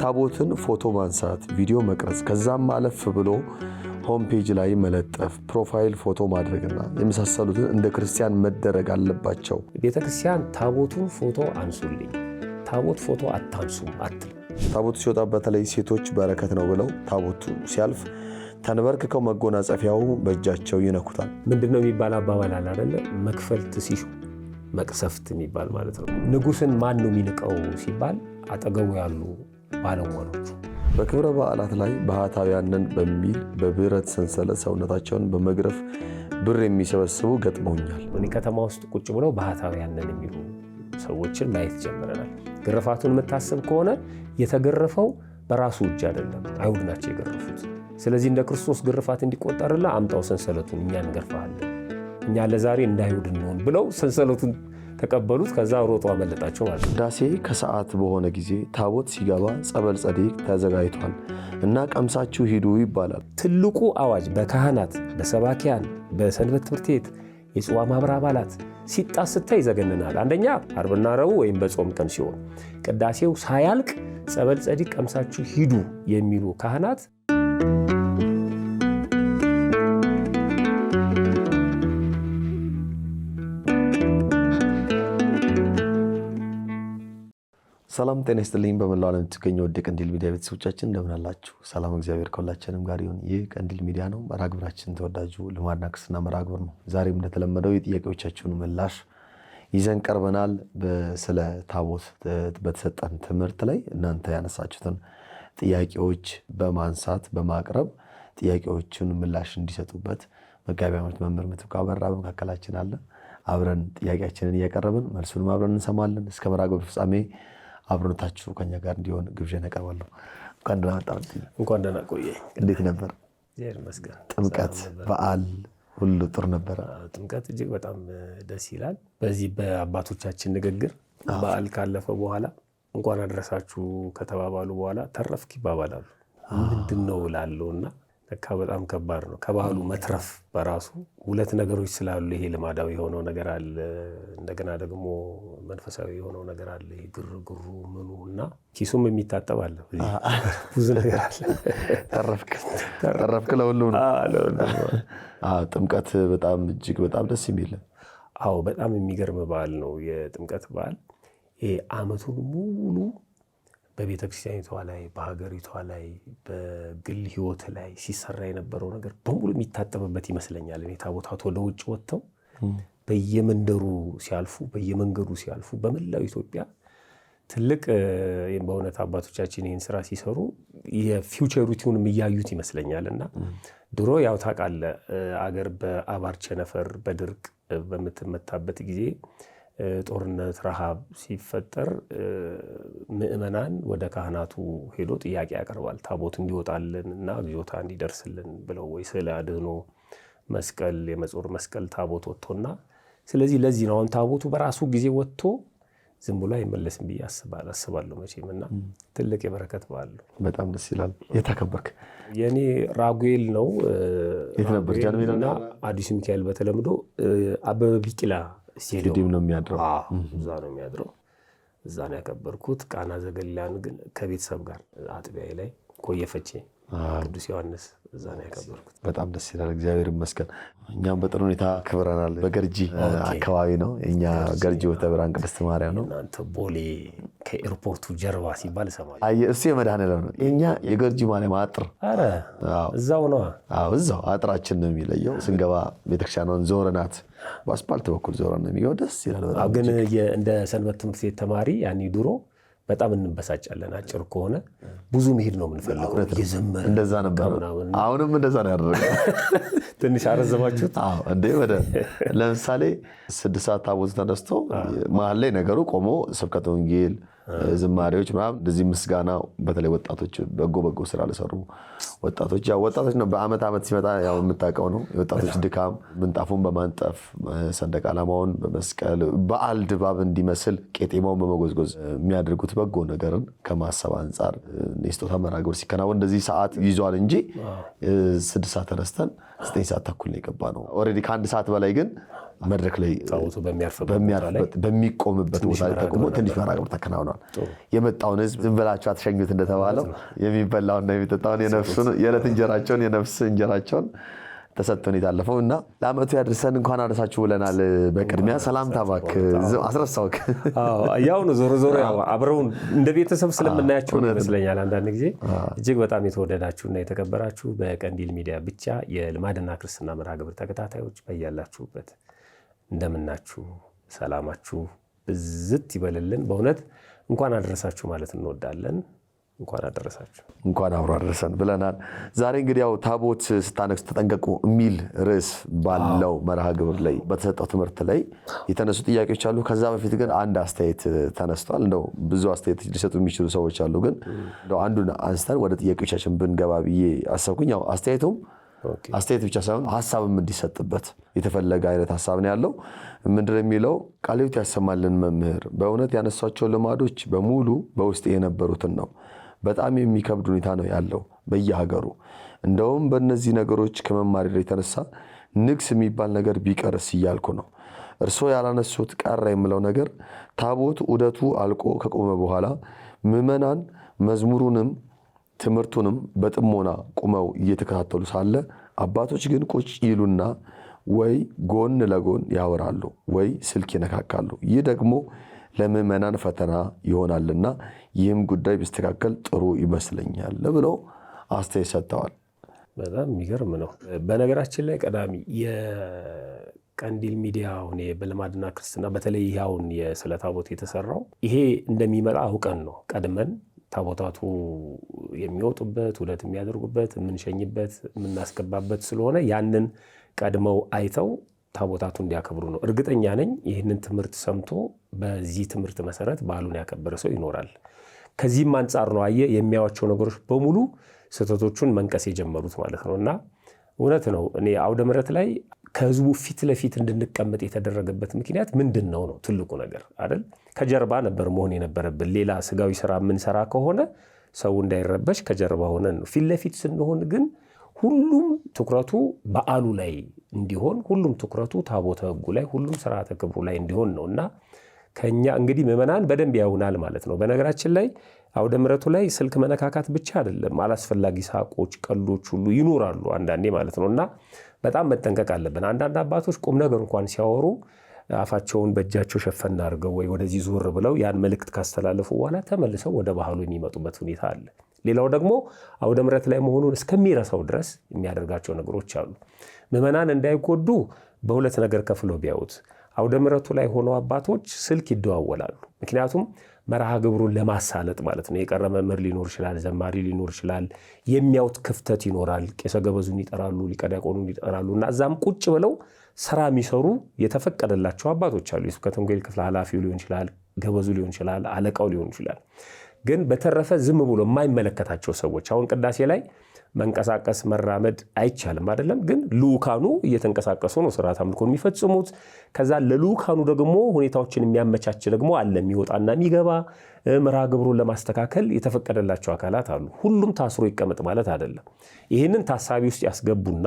የታቦትን ፎቶ ማንሳት፣ ቪዲዮ መቅረጽ፣ ከዛም አለፍ ብሎ ሆም ፔጅ ላይ መለጠፍ፣ ፕሮፋይል ፎቶ ማድረግና የመሳሰሉትን እንደ ክርስቲያን መደረግ አለባቸው። ቤተክርስቲያን ታቦቱን ፎቶ አንሱልኝ፣ ታቦት ፎቶ አታንሱም አትል። ታቦቱ ሲወጣ በተለይ ሴቶች በረከት ነው ብለው ታቦቱ ሲያልፍ ተንበርክከው መጎናጸፊያው በእጃቸው ይነኩታል። ምንድነው የሚባል አባባል አለ አይደለ? መክፈልት ሲሹ መቅሰፍት የሚባል ማለት ነው። ንጉስን ማን ነው የሚንቀው ሲባል አጠገቡ ያሉ ባለሟሎቹ። በክብረ በዓላት ላይ ባህታውያንን በሚል በብረት ሰንሰለት ሰውነታቸውን በመግረፍ ብር የሚሰበስቡ ገጥመውኛል። እኔ ከተማ ውስጥ ቁጭ ብለው ባህታውያንን የሚሉ ሰዎችን ማየት ጀምረናል። ግርፋቱን የምታስብ ከሆነ የተገረፈው በራሱ እጅ አይደለም፣ አይሁድ ናቸው የገረፉት። ስለዚህ እንደ ክርስቶስ ግርፋት እንዲቆጠርላ አምጣው ሰንሰለቱን፣ እኛ እንገርፋለን፣ እኛ ለዛሬ እንደ አይሁድ እንሆን ብለው ሰንሰለቱን ተቀበሉት። ከዛ ሮጦ አመለጣቸው ማለት ነው። ቅዳሴ ከሰዓት በሆነ ጊዜ ታቦት ሲገባ ጸበል ጸዲቅ ተዘጋጅቷል እና ቀምሳችሁ ሂዱ ይባላል። ትልቁ አዋጅ በካህናት በሰባኪያን በሰንበት ትምህርት ቤት የጽዋ ማህበር አባላት ሲጣስ ስታይ ይዘገንናል። አንደኛ ዓርብና ረቡዕ ወይም በጾም ቀን ሲሆን ቅዳሴው ሳያልቅ ጸበል ጸዲቅ ቀምሳችሁ ሂዱ የሚሉ ካህናት ሰላም ጤና ይስጥልኝ። በመላው ዓለም የምትገኙ ወደ ቀንዲል ሚዲያ ቤተሰቦቻችን እንደምን አላችሁ? ሰላም እግዚአብሔር ከሁላችንም ጋር ይሁን። ይህ ቀንዲል ሚዲያ ነው። መርሃ ግብራችን ተወዳጁ ልማድና ክርስትና መርሃ ግብር ነው። ዛሬም እንደተለመደው የጥያቄዎቻችሁን ምላሽ ይዘን ቀርበናል። ስለ ታቦት በተሰጠን ትምህርት ላይ እናንተ ያነሳችሁትን ጥያቄዎች በማንሳት በማቅረብ ጥያቄዎቹን ምላሽ እንዲሰጡበት መጋቢ ዓመት መምህር ምትኩ አበራ በመካከላችን አለ። አብረን ጥያቄያችንን እያቀረብን መልሱንም አብረን እንሰማለን። እስከ መርሃ ግብር ፍጻሜ አብሮነታችሁ ከኛ ጋር እንዲሆን ግብዣ ያቀርባለሁ። እንኳን ደህና መጣችሁ። እንኳን ደህና ቆየኝ። እንዴት ነበር? እግዚአብሔር ይመስገን። ጥምቀት በዓል ሁሉ ጥሩ ነበር? ጥምቀት እጅግ በጣም ደስ ይላል። በዚህ በአባቶቻችን ንግግር በዓል ካለፈ በኋላ እንኳን አደረሳችሁ ከተባባሉ በኋላ ተረፍክ ይባባላሉ። ምንድነው እላለሁና ለካ በጣም ከባድ ነው። ከበዓሉ መትረፍ በራሱ ሁለት ነገሮች ስላሉ ይሄ ልማዳዊ የሆነው ነገር አለ፣ እንደገና ደግሞ መንፈሳዊ የሆነው ነገር አለ። ይሄ ግርግሩ ምኑ እና ኪሱም የሚታጠብ አለ፣ ብዙ ነገር አለ። ተረፍክ ለሁሉ ነው። ጥምቀት በጣም እጅግ በጣም ደስ የሚል። አዎ በጣም የሚገርም በዓል ነው የጥምቀት በዓል። ይሄ ዓመቱን ሙሉ በቤተ ክርስቲያኒቷ ላይ በሀገሪቷ ላይ በግል ህይወት ላይ ሲሰራ የነበረው ነገር በሙሉ የሚታጠብበት ይመስለኛል። እኔ ታቦታት ወደ ውጭ ወጥተው በየመንደሩ ሲያልፉ በየመንገዱ ሲያልፉ በመላው ኢትዮጵያ ትልቅ በእውነት አባቶቻችን ይህን ስራ ሲሰሩ የፊውቸሪቲውን እያዩት ይመስለኛልና ድሮ ያው ታውቃለህ አገር በአባር ቸነፈር በድርቅ በምትመታበት ጊዜ ጦርነት ረሃብ ሲፈጠር ምእመናን ወደ ካህናቱ ሄዶ ጥያቄ ያቀርባል። ታቦት እንዲወጣልን እና እግዚኦታ እንዲደርስልን ብለው ወይ ስለ አድኖ መስቀል የመጾር መስቀል ታቦት ወጥቶና ስለዚህ ለዚህ ነው አሁን ታቦቱ በራሱ ጊዜ ወጥቶ ዝም ብሎ አይመለስም ብዬ አስባለሁ መቼምና ትልቅ የበረከት በዓል ነው። በጣም ደስ ይላል። የታከበርክ? የኔ ራጉኤል ነው። የት ነበር? ጃንሜና አዲስ ሚካኤል በተለምዶ አበበ ቢቂላ ስቴዲየም ነው የሚያድረው። እዛ ነው የሚያድረው። እዛ ነው ያከበርኩት። ቃና ዘገሊላን ግን ከቤተሰብ ጋር አጥቢያዬ ላይ ኮየፈቼ ቅዱስ ዮሐንስ እዛ ነው ያከበርኩት። በጣም ደስ ይላል። እግዚአብሔር ይመስገን። እኛም በጥሩ ሁኔታ ክብረናል። በገርጂ አካባቢ ነው የኛ ገርጂ ወተብራን ቅድስት ማርያም ነው። እናንተ ቦሌ ከኤርፖርቱ ጀርባ ሲባል እሰማለሁ። እሱ የመድኃኔዓለም ነው። የኛ የገርጂ ማርያም አጥር። ኧረ እዛው ነው። አዎ እዛው አጥራችን ነው የሚለየው። ስንገባ ቤተክርስቲያኗን ዞረናት በአስፓልት በኩል ዞረን ነው የሚገባው። ደስ ይላል። ግን እንደ ሰንበት ትምህርት ቤት ተማሪ ያኔ ድሮ በጣም እንበሳጫለን። አጭር ከሆነ ብዙ መሄድ ነው የምንፈልገው። እየዘመረ እንደዛ ነበር። አሁንም እንደዛ ነው ያደረገው። ትንሽ አረዘማችሁት? አዎ እንዴ ለምሳሌ 6 ሰዓት ታቦት ተነስቶ መሀል ላይ ነገሩ ቆሞ ስብከተ ወንጌል ዝማሬዎች ምናምን እንደዚህ ምስጋና በተለይ ወጣቶች በጎ ስራ ለሰሩ ወጣቶች ነው። በአመት ሲመጣ ያው የምታውቀው ነው የወጣቶች ድካም ምንጣፉን በማንጠፍ ሰንደቅ ዓላማውን በመስቀል በዓል ድባብ እንዲመስል ቄጤማውን በመጎዝጎዝ የሚያደርጉት በጎ ነገርን ከማሰብ አንጻር የስጦታ መርሃ ግብር ሲከናወን እንደዚህ ሰዓት ይዟል እንጂ 6 ሰዓት ተነስተን 9 ሰዓት ተኩል ነው የገባነው። ኦልሬዲ ከ1 ሰዓት በላይ ግን መድረክ ላይ ታቦቱ በሚቆምበት ቦታ ላይ ተቆሞ ትንሽ መርሃ ግብር ተከናውኗል። የመጣውን ህዝብ ዝም ብላችሁ አትሸኙት እንደተባለው የሚበላውና የሚጠጣውን የዕለት እንጀራቸውን የነፍስ እንጀራቸውን ተሰጥቶን የታለፈው እና ለዓመቱ ያድርሰን እንኳን አደረሳችሁ ብለናል። በቅድሚያ ሰላምታ እባክህ አስረሳውክ። ያው ነው ዞሮ ዞሮ ያው አብረውን እንደ ቤተሰብ ስለምናያቸው ይመስለኛል። አንዳንድ ጊዜ እጅግ በጣም የተወደዳችሁና የተከበራችሁ በቀንዲል ሚዲያ ብቻ የልማድና ክርስትና መርሃ ግብር ተከታታዮች በያላችሁበት እንደምናችሁ ሰላማችሁ ብዝት ይበልልን። በእውነት እንኳን አደረሳችሁ ማለት እንወዳለን። እንኳን አደረሳችሁ እንኳን አብሮ አደረሰን ብለናል። ዛሬ እንግዲህ ያው ታቦት ስታነግሱ ተጠንቀቁ የሚል ርዕስ ባለው መርሃ ግብር ላይ በተሰጠው ትምህርት ላይ የተነሱ ጥያቄዎች አሉ። ከዛ በፊት ግን አንድ አስተያየት ተነስቷል። እንደው ብዙ አስተያየት ሊሰጡ የሚችሉ ሰዎች አሉ። ግን እንደው አንዱን አንስተን ወደ ጥያቄዎቻችን ብንገባ ብዬ አሰብኩኝ። ያው አስተያየቱም አስተያየት ብቻ ሳይሆን ሀሳብም እንዲሰጥበት የተፈለገ አይነት ሀሳብ ነው ያለው። ምንድነው የሚለው? ቃለ ሕይወት ያሰማልን መምህር በእውነት ያነሷቸው ልማዶች በሙሉ በውስጥ የነበሩትን ነው። በጣም የሚከብድ ሁኔታ ነው ያለው በየሀገሩ። እንደውም በእነዚህ ነገሮች ከመማር የተነሳ ንግስ የሚባል ነገር ቢቀርስ እያልኩ ነው። እርስዎ ያላነሱት ቀረ የምለው ነገር ታቦት ዑደቱ አልቆ ከቆመ በኋላ ምዕመናን መዝሙሩንም ትምህርቱንም በጥሞና ቁመው እየተከታተሉ ሳለ አባቶች ግን ቁጭ ይሉና ወይ ጎን ለጎን ያወራሉ ወይ ስልክ ይነካካሉ። ይህ ደግሞ ለምዕመናን ፈተና ይሆናልና ይህም ጉዳይ ቢስተካከል ጥሩ ይመስለኛል ብለው አስተያየት ሰጥተዋል። በጣም የሚገርም ነው። በነገራችን ላይ ቀዳሚ የቀንዲል ሚዲያ አሁን በልማድና ክርስትና በተለይ ይኸውን ስለ ታቦት የተሰራው ይሄ እንደሚመጣ አውቀን ነው ቀድመን ታቦታቱ የሚወጡበት ዑደት የሚያደርጉበት የምንሸኝበት የምናስገባበት ስለሆነ ያንን ቀድመው አይተው ታቦታቱ እንዲያከብሩ ነው። እርግጠኛ ነኝ ይህንን ትምህርት ሰምቶ በዚህ ትምህርት መሰረት በዓሉን ያከበረ ሰው ይኖራል። ከዚህም አንጻር ነው የሚያዩዋቸው ነገሮች በሙሉ ስህተቶቹን መንቀስ የጀመሩት ማለት ነው። እና እውነት ነው። እኔ አውደ ምሕረት ላይ ከህዝቡ ፊት ለፊት እንድንቀመጥ የተደረገበት ምክንያት ምንድን ነው ትልቁ ነገር አይደል? ከጀርባ ነበር መሆን የነበረብን። ሌላ ስጋዊ ስራ የምንሰራ ከሆነ ሰው እንዳይረበሽ ከጀርባ ሆነን ነው። ፊት ለፊት ስንሆን ግን ሁሉም ትኩረቱ በዓሉ ላይ እንዲሆን፣ ሁሉም ትኩረቱ ታቦተ ሕጉ ላይ፣ ሁሉም ስርዓተ ክብሩ ላይ እንዲሆን ነው እና ከኛ እንግዲህ ምዕመናን በደንብ ያውናል ማለት ነው። በነገራችን ላይ አውደ ምሕረቱ ላይ ስልክ መነካካት ብቻ አይደለም፣ አላስፈላጊ ሳቆች፣ ቀልዶች ሁሉ ይኖራሉ አንዳንዴ ማለት ነው እና በጣም መጠንቀቅ አለብን። አንዳንድ አባቶች ቁም ነገር እንኳን ሲያወሩ አፋቸውን በእጃቸው ሸፈን አድርገው ወይ ወደዚህ ዞር ብለው ያን መልእክት ካስተላለፉ በኋላ ተመልሰው ወደ ባህሉ የሚመጡበት ሁኔታ አለ። ሌላው ደግሞ አውደ ምሕረት ላይ መሆኑን እስከሚረሳው ድረስ የሚያደርጋቸው ነገሮች አሉ። ምዕመናን እንዳይጎዱ በሁለት ነገር ከፍለው ቢያዩት፣ አውደ ምሕረቱ ላይ ሆነው አባቶች ስልክ ይደዋወላሉ። ምክንያቱም መርሃ ግብሩን ለማሳለጥ ማለት ነው። የቀረ መምህር ሊኖር ይችላል፣ ዘማሪ ሊኖር ይችላል፣ የሚያዩት ክፍተት ይኖራል። ቄሰ ገበዙን ይጠራሉ፣ ሊቀ ዲያቆኑን ይጠራሉ እና እዛም ቁጭ ብለው ስራ የሚሰሩ የተፈቀደላቸው አባቶች አሉ። የስብከተ ወንጌል ክፍል ኃላፊው ሊሆን ይችላል፣ ገበዙ ሊሆን ይችላል፣ አለቃው ሊሆን ይችላል። ግን በተረፈ ዝም ብሎ የማይመለከታቸው ሰዎች አሁን ቅዳሴ ላይ መንቀሳቀስ መራመድ አይቻልም አይደለም። ግን ልኡካኑ እየተንቀሳቀሱ ነው ስርዓተ አምልኮን የሚፈጽሙት። ከዛ ለልኡካኑ ደግሞ ሁኔታዎችን የሚያመቻች ደግሞ አለ፣ የሚወጣና የሚገባ መርሃ ግብሩን ለማስተካከል የተፈቀደላቸው አካላት አሉ። ሁሉም ታስሮ ይቀመጥ ማለት አይደለም። ይህንን ታሳቢ ውስጥ ያስገቡና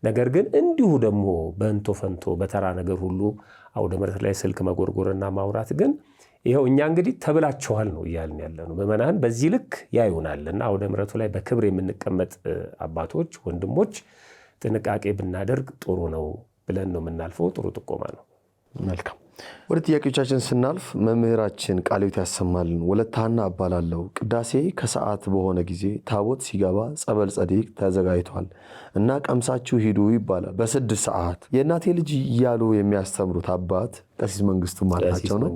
ነገር ግን እንዲሁ ደግሞ በእንቶ ፈንቶ በተራ ነገር ሁሉ አውደ ምሕረት ላይ ስልክ መጎርጎርና ማውራት ግን ይኸው እኛ እንግዲህ ተብላችኋል ነው እያልን ያለ ነው። ምዕመናን በዚህ ልክ ያዩናልና አውደ ምሕረቱ ላይ በክብር የምንቀመጥ አባቶች፣ ወንድሞች ጥንቃቄ ብናደርግ ጥሩ ነው ብለን ነው የምናልፈው። ጥሩ ጥቆማ ነው። መልካም። ወደ ጥያቄዎቻችን ስናልፍ መምህራችን ቃለ ሕይወት ያሰማልን ወለተ ሐና እባላለሁ። ቅዳሴ ከሰዓት በሆነ ጊዜ ታቦት ሲገባ ጸበል ጸዲቅ ተዘጋጅቷል እና ቀምሳችሁ ሂዱ ይባላል። በ6 ሰዓት የእናቴ ልጅ እያሉ የሚያስተምሩት አባት ቀሲስ መንግስቱ ማለታቸው ነው።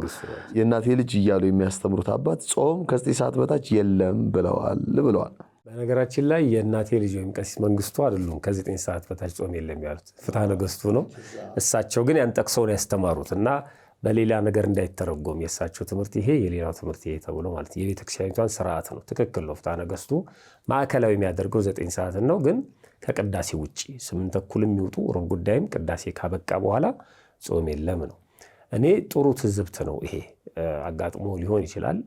የእናቴ ልጅ እያሉ የሚያስተምሩት አባት ጾም ከ9 ሰዓት በታች የለም ብለዋል። በነገራችን ላይ የእናቴ ልጅ ወይም ቀሲስ መንግስቱ አይደሉም ከ9 ሰዓት በታች ጾም የለም ያሉት፣ ፍትሐ ነገሥቱ ነው። እሳቸው ግን ያን ጠቅሰውን ያስተማሩት እና በሌላ ነገር እንዳይተረጎም የእሳቸው ትምህርት ይሄ የሌላው ትምህርት ይሄ ተብሎ ማለት የቤተክርስቲያኒቷን ስርዓት ነው። ትክክል ነው። ፍትሐ ነገሥቱ ማዕከላዊ የሚያደርገው 9 ሰዓት ነው። ግን ከቅዳሴ ውጭ 8 ተኩል የሚወጡ ሩብ ጉዳይም ቅዳሴ ካበቃ በኋላ ጾም የለም ነው። እኔ ጥሩ ትዝብት ነው ይሄ። አጋጥሞ ሊሆን ይችላል።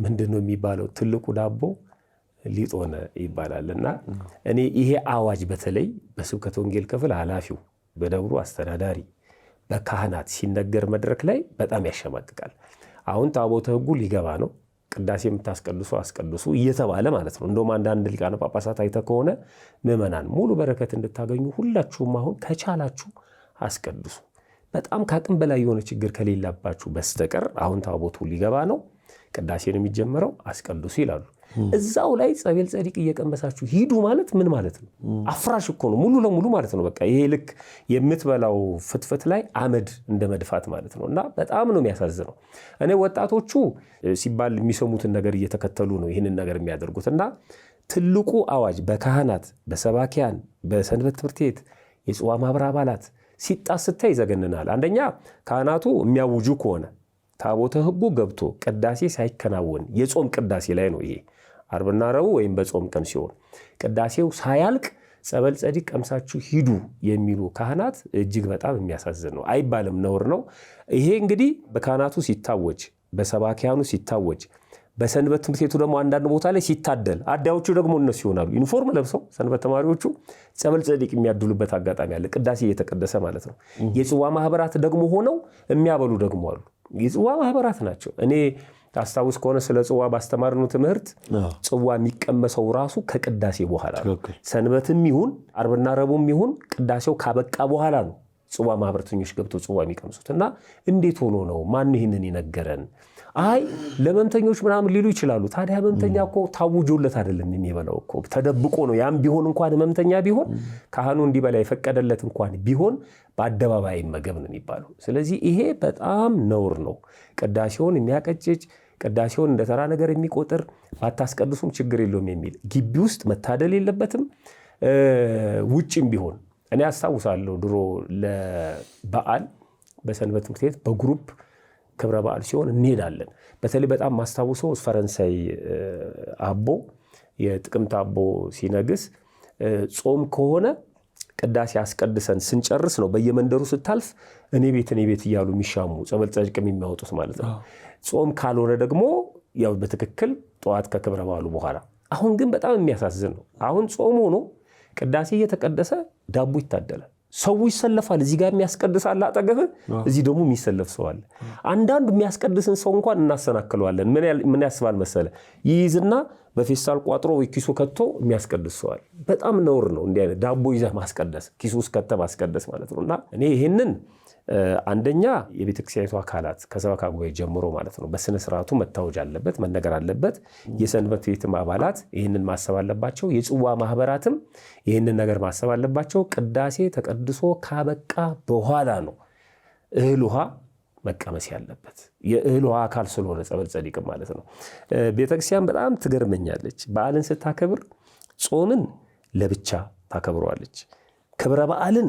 ምንድነው የሚባለው? ትልቁ ዳቦ ሊጥ ሆነ ይባላልና እኔ ይሄ አዋጅ በተለይ በስብከተ ወንጌል ክፍል ኃላፊው፣ በደብሩ አስተዳዳሪ፣ በካህናት ሲነገር መድረክ ላይ በጣም ያሸማቅቃል። አሁን ታቦተ ሕጉ ሊገባ ነው፣ ቅዳሴ የምታስቀድሱ አስቀድሱ እየተባለ ማለት ነው። እንደውም አንዳንድ ሊቃነ ጳጳሳት አይተህ ከሆነ ምዕመናን ሙሉ በረከት እንድታገኙ ሁላችሁም አሁን ከቻላችሁ አስቀድሱ፣ በጣም ከአቅም በላይ የሆነ ችግር ከሌላባችሁ በስተቀር አሁን ታቦቱ ሊገባ ነው፣ ቅዳሴ ነው የሚጀምረው፣ አስቀድሱ ይላሉ። እዛው ላይ ጸበል ጸዲቅ እየቀመሳችሁ ሂዱ ማለት ምን ማለት ነው? አፍራሽ እኮ ነው ሙሉ ለሙሉ ማለት ነው። በቃ ይሄ ልክ የምትበላው ፍትፍት ላይ አመድ እንደ መድፋት ማለት ነው። እና በጣም ነው የሚያሳዝነው። እኔ ወጣቶቹ ሲባል የሚሰሙትን ነገር እየተከተሉ ነው ይህንን ነገር የሚያደርጉት። እና ትልቁ አዋጅ በካህናት በሰባኪያን በሰንበት ትምህርት ቤት የጽዋ ማህበር አባላት ሲጣስ ስታይ ይዘገንናል። አንደኛ ካህናቱ የሚያውጁ ከሆነ ታቦተ ሕጉ ገብቶ ቅዳሴ ሳይከናወን የጾም ቅዳሴ ላይ ነው ይሄ ዓርብና ረቡዕ ወይም በጾም ቀን ሲሆን ቅዳሴው ሳያልቅ ጸበል ጸዲቅ ቀምሳችሁ ሂዱ የሚሉ ካህናት እጅግ በጣም የሚያሳዝን ነው። አይባልም፣ ነውር ነው። ይሄ እንግዲህ በካህናቱ ሲታወጅ፣ በሰባኪያኑ ሲታወጅ፣ በሰንበት ትምህርት ቤቱ ደግሞ አንዳንድ ቦታ ላይ ሲታደል፣ አዳዮቹ ደግሞ እነሱ ይሆናሉ ዩኒፎርም ለብሰው ሰንበት ተማሪዎቹ ጸበል ጸዲቅ የሚያድሉበት አጋጣሚ አለ፣ ቅዳሴ እየተቀደሰ ማለት ነው። የጽዋ ማህበራት ደግሞ ሆነው የሚያበሉ ደግሞ አሉ። የጽዋ ማህበራት ናቸው። እኔ ታስታውስ ከሆነ ስለ ጽዋ ባስተማርነው ትምህርት ጽዋ የሚቀመሰው ራሱ ከቅዳሴ በኋላ ነው። ሰንበትም ይሁን ዓርብና ረቡዕም ይሁን ቅዳሴው ካበቃ በኋላ ነው ጽዋ ማህበርተኞች ገብተው ጽዋ የሚቀምሱት። እና እንዴት ሆኖ ነው? ማን ይህንን ይነገረን? አይ ለመምተኞች ምናምን ሊሉ ይችላሉ። ታዲያ መምተኛ እኮ ታውጆለት አይደለም የሚበላው እኮ ተደብቆ ነው። ያም ቢሆን እንኳን መምተኛ ቢሆን ካህኑ እንዲበላ የፈቀደለት እንኳን ቢሆን በአደባባይ መገብ ነው የሚባለው። ስለዚህ ይሄ በጣም ነውር ነው። ቅዳሴውን የሚያቀጭጭ ቅዳሴውን እንደ ተራ ነገር የሚቆጥር ባታስቀድሱም ችግር የለውም የሚል ግቢ ውስጥ መታደል የለበትም። ውጭም ቢሆን እኔ አስታውሳለሁ ድሮ ለበዓል በሰንበት ትምህርት ቤት በግሩፕ ክብረ በዓል ሲሆን እንሄዳለን። በተለይ በጣም ማስታውሰው ፈረንሳይ አቦ የጥቅምት አቦ ሲነግስ ጾም ከሆነ ቅዳሴ አስቀድሰን ስንጨርስ ነው በየመንደሩ ስታልፍ እኔ ቤት እያሉ የሚሻሙ ጸበል ጸዲቅ የሚያወጡት ማለት ነው። ጾም ካልሆነ ደግሞ ያው በትክክል ጠዋት ከክብረ በዓሉ በኋላ። አሁን ግን በጣም የሚያሳዝን ነው። አሁን ጾም ሆኖ ቅዳሴ እየተቀደሰ ዳቦ ይታደላል። ሰው ይሰለፋል። እዚህ ጋር የሚያስቀድስ አለ አጠገብህ፣ እዚህ ደግሞ የሚሰለፍ ሰው አለ። አንዳንድ የሚያስቀድስን ሰው እንኳን እናሰናክለዋለን። ምን ያስባል መሰለ? ይይዝና በፌስታል ቋጥሮ ወይ ኪሱ ከቶ የሚያስቀድስ ሰው አለ። በጣም ነውር ነው እንዲህ አይነት ዳቦ ይዘህ ማስቀደስ፣ ኪሱ ውስጥ ከተህ ማስቀደስ ማለት ነው። እና እኔ ይሄንን አንደኛ የቤተክርስቲያኒቱ አካላት ከሰበካ ጉባኤ ጀምሮ ማለት ነው በስነ ስርዓቱ መታወጅ አለበት፣ መነገር አለበት። የሰንበት ቤትም አባላት ይህንን ማሰብ አለባቸው። የጽዋ ማህበራትም ይህንን ነገር ማሰብ አለባቸው። ቅዳሴ ተቀድሶ ካበቃ በኋላ ነው እህል ውሃ መቀመስ ያለበት። የእህል ውሃ አካል ስለሆነ ጸበል ጸዲቅ ማለት ነው። ቤተክርስቲያን በጣም ትገርመኛለች። በዓልን ስታከብር ጾምን ለብቻ ታከብረዋለች፣ ክብረ በዓልን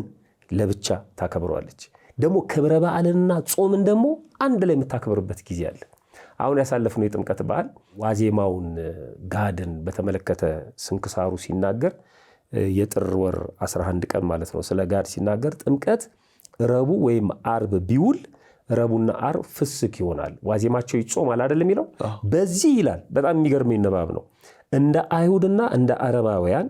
ለብቻ ታከብረዋለች። ደግሞ ክብረ በዓልንና ጾምን ደግሞ አንድ ላይ የምታከብርበት ጊዜ አለ። አሁን ያሳለፍነው የጥምቀት በዓል ዋዜማውን ጋድን በተመለከተ ስንክሳሩ ሲናገር የጥር ወር 11 ቀን ማለት ነው ስለ ጋድ ሲናገር ጥምቀት ረቡዕ ወይም ዓርብ ቢውል ረቡዕና ዓርብ ፍስክ ይሆናል፣ ዋዜማቸው ይጾማል አይደለም የሚለው በዚህ ይላል። በጣም የሚገርመኝ ንባብ ነው። እንደ አይሁድና እንደ አረማውያን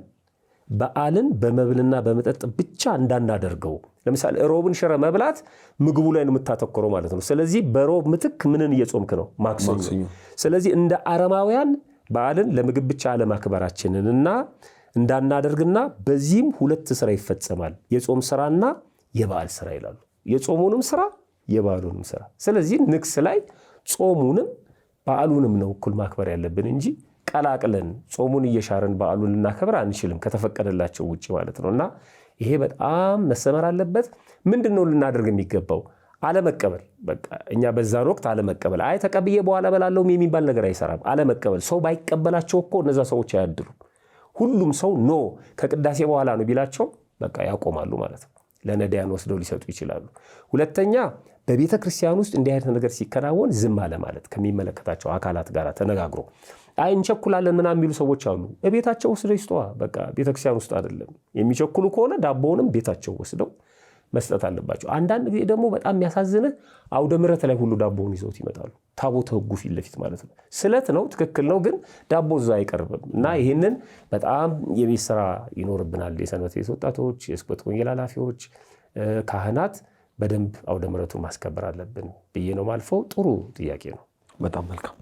በዓልን በመብልና በመጠጥ ብቻ እንዳናደርገው። ለምሳሌ ሮብን ሽረ መብላት ምግቡ ላይ ነው የምታተኮረው ማለት ነው። ስለዚህ በሮብ ምትክ ምንን እየጾምክ ነው? ማክሰኞ። ስለዚህ እንደ አረማውያን በዓልን ለምግብ ብቻ አለማክበራችንንና እንዳናደርግና በዚህም ሁለት ስራ ይፈጸማል፣ የጾም ስራና የበዓል ስራ ይላሉ። የጾሙንም ስራ የበዓሉንም ስራ። ስለዚህ ንግስ ላይ ጾሙንም በዓሉንም ነው እኩል ማክበር ያለብን እንጂ ቀላቅለን ጾሙን እየሻረን በዓሉን ልናከብር አንችልም ከተፈቀደላቸው ውጭ ማለት ነው። እና ይሄ በጣም መሰመር አለበት። ምንድነው ልናደርግ የሚገባው? አለመቀበል። በቃ እኛ በዛን ወቅት አለመቀበል። አይ ተቀብዬ በኋላ በላለውም የሚባል ነገር አይሰራም። አለመቀበል። ሰው ባይቀበላቸው እኮ እነዛ ሰዎች አያድሉ። ሁሉም ሰው ኖ ከቅዳሴ በኋላ ነው ቢላቸው በቃ ያቆማሉ ማለት ነው። ለነዳያን ወስደው ሊሰጡ ይችላሉ። ሁለተኛ በቤተ ክርስቲያን ውስጥ እንዲህ አይነት ነገር ሲከናወን ዝም አለ ማለት ከሚመለከታቸው አካላት ጋር ተነጋግሮ አይ እንቸኩላለን ምናምን የሚሉ ሰዎች አሉ። በቤታቸው ወስደው ይስጧ። በቃ ቤተ ክርስቲያን ውስጥ አይደለም የሚቸኩሉ ከሆነ ዳቦውንም ቤታቸው ወስደው መስጠት አለባቸው። አንዳንድ ጊዜ ደግሞ በጣም የሚያሳዝንህ አውደ ምሕረት ላይ ሁሉ ዳቦውን ይዘውት ይመጣሉ። ታቦተ ሕጉ ፊት ለፊት ማለት ነው። ስለት ነው፣ ትክክል ነው፣ ግን ዳቦ እዛ አይቀርብም። እና ይህንን በጣም የቤት ስራ ይኖርብናል። የሰንበት ቤት ወጣቶች፣ የስብከተ ወንጌል ኃላፊዎች፣ ካህናት በደንብ አውደ ምሕረቱን ማስከበር አለብን ብዬ ነው ማልፈው። ጥሩ ጥያቄ ነው። በጣም መልካም።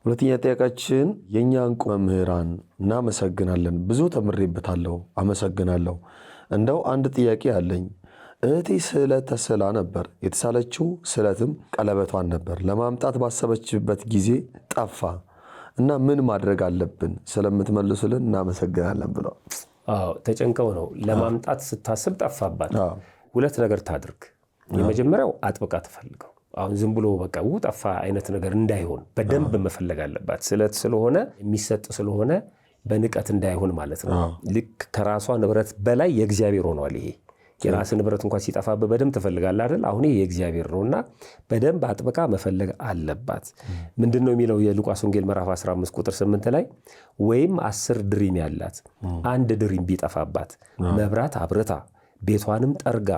ሁለተኛ ጥያቄያችን የእኛ እንቁ መምህራን እናመሰግናለን፣ ብዙ ተምሬበታለሁ፣ አመሰግናለሁ። እንደው አንድ ጥያቄ አለኝ። እህቴ ስዕለት ተስላ ነበር። የተሳለችው ስዕለትም ቀለበቷን ነበር። ለማምጣት ባሰበችበት ጊዜ ጠፋ እና ምን ማድረግ አለብን? ስለምትመልሱልን እናመሰግናለን ብለው ተጨንቀው ነው። ለማምጣት ስታስብ ጠፋባት። ሁለት ነገር ታድርግ። የመጀመሪያው አጥብቃ ትፈልገው። አሁን ዝም ብሎ በቃ ጠፋ አይነት ነገር እንዳይሆን በደንብ መፈለግ አለባት። ስዕለት ስለሆነ የሚሰጥ ስለሆነ በንቀት እንዳይሆን ማለት ነው። ልክ ከራሷ ንብረት በላይ የእግዚአብሔር ሆኗል። ይሄ የራስ ንብረት እንኳን ሲጠፋብህ በደንብ ትፈልጋለህ አይደል? አሁን ይሄ የእግዚአብሔር ነውና በደንብ አጥብቃ መፈለግ አለባት። ምንድነው የሚለው የሉቃስ ወንጌል ምዕራፍ 15 ቁጥር 8 ላይ ወይም 10 ድሪም ያላት አንድ ድሪም ቢጠፋባት መብራት አብርታ ቤቷንም ጠርጋ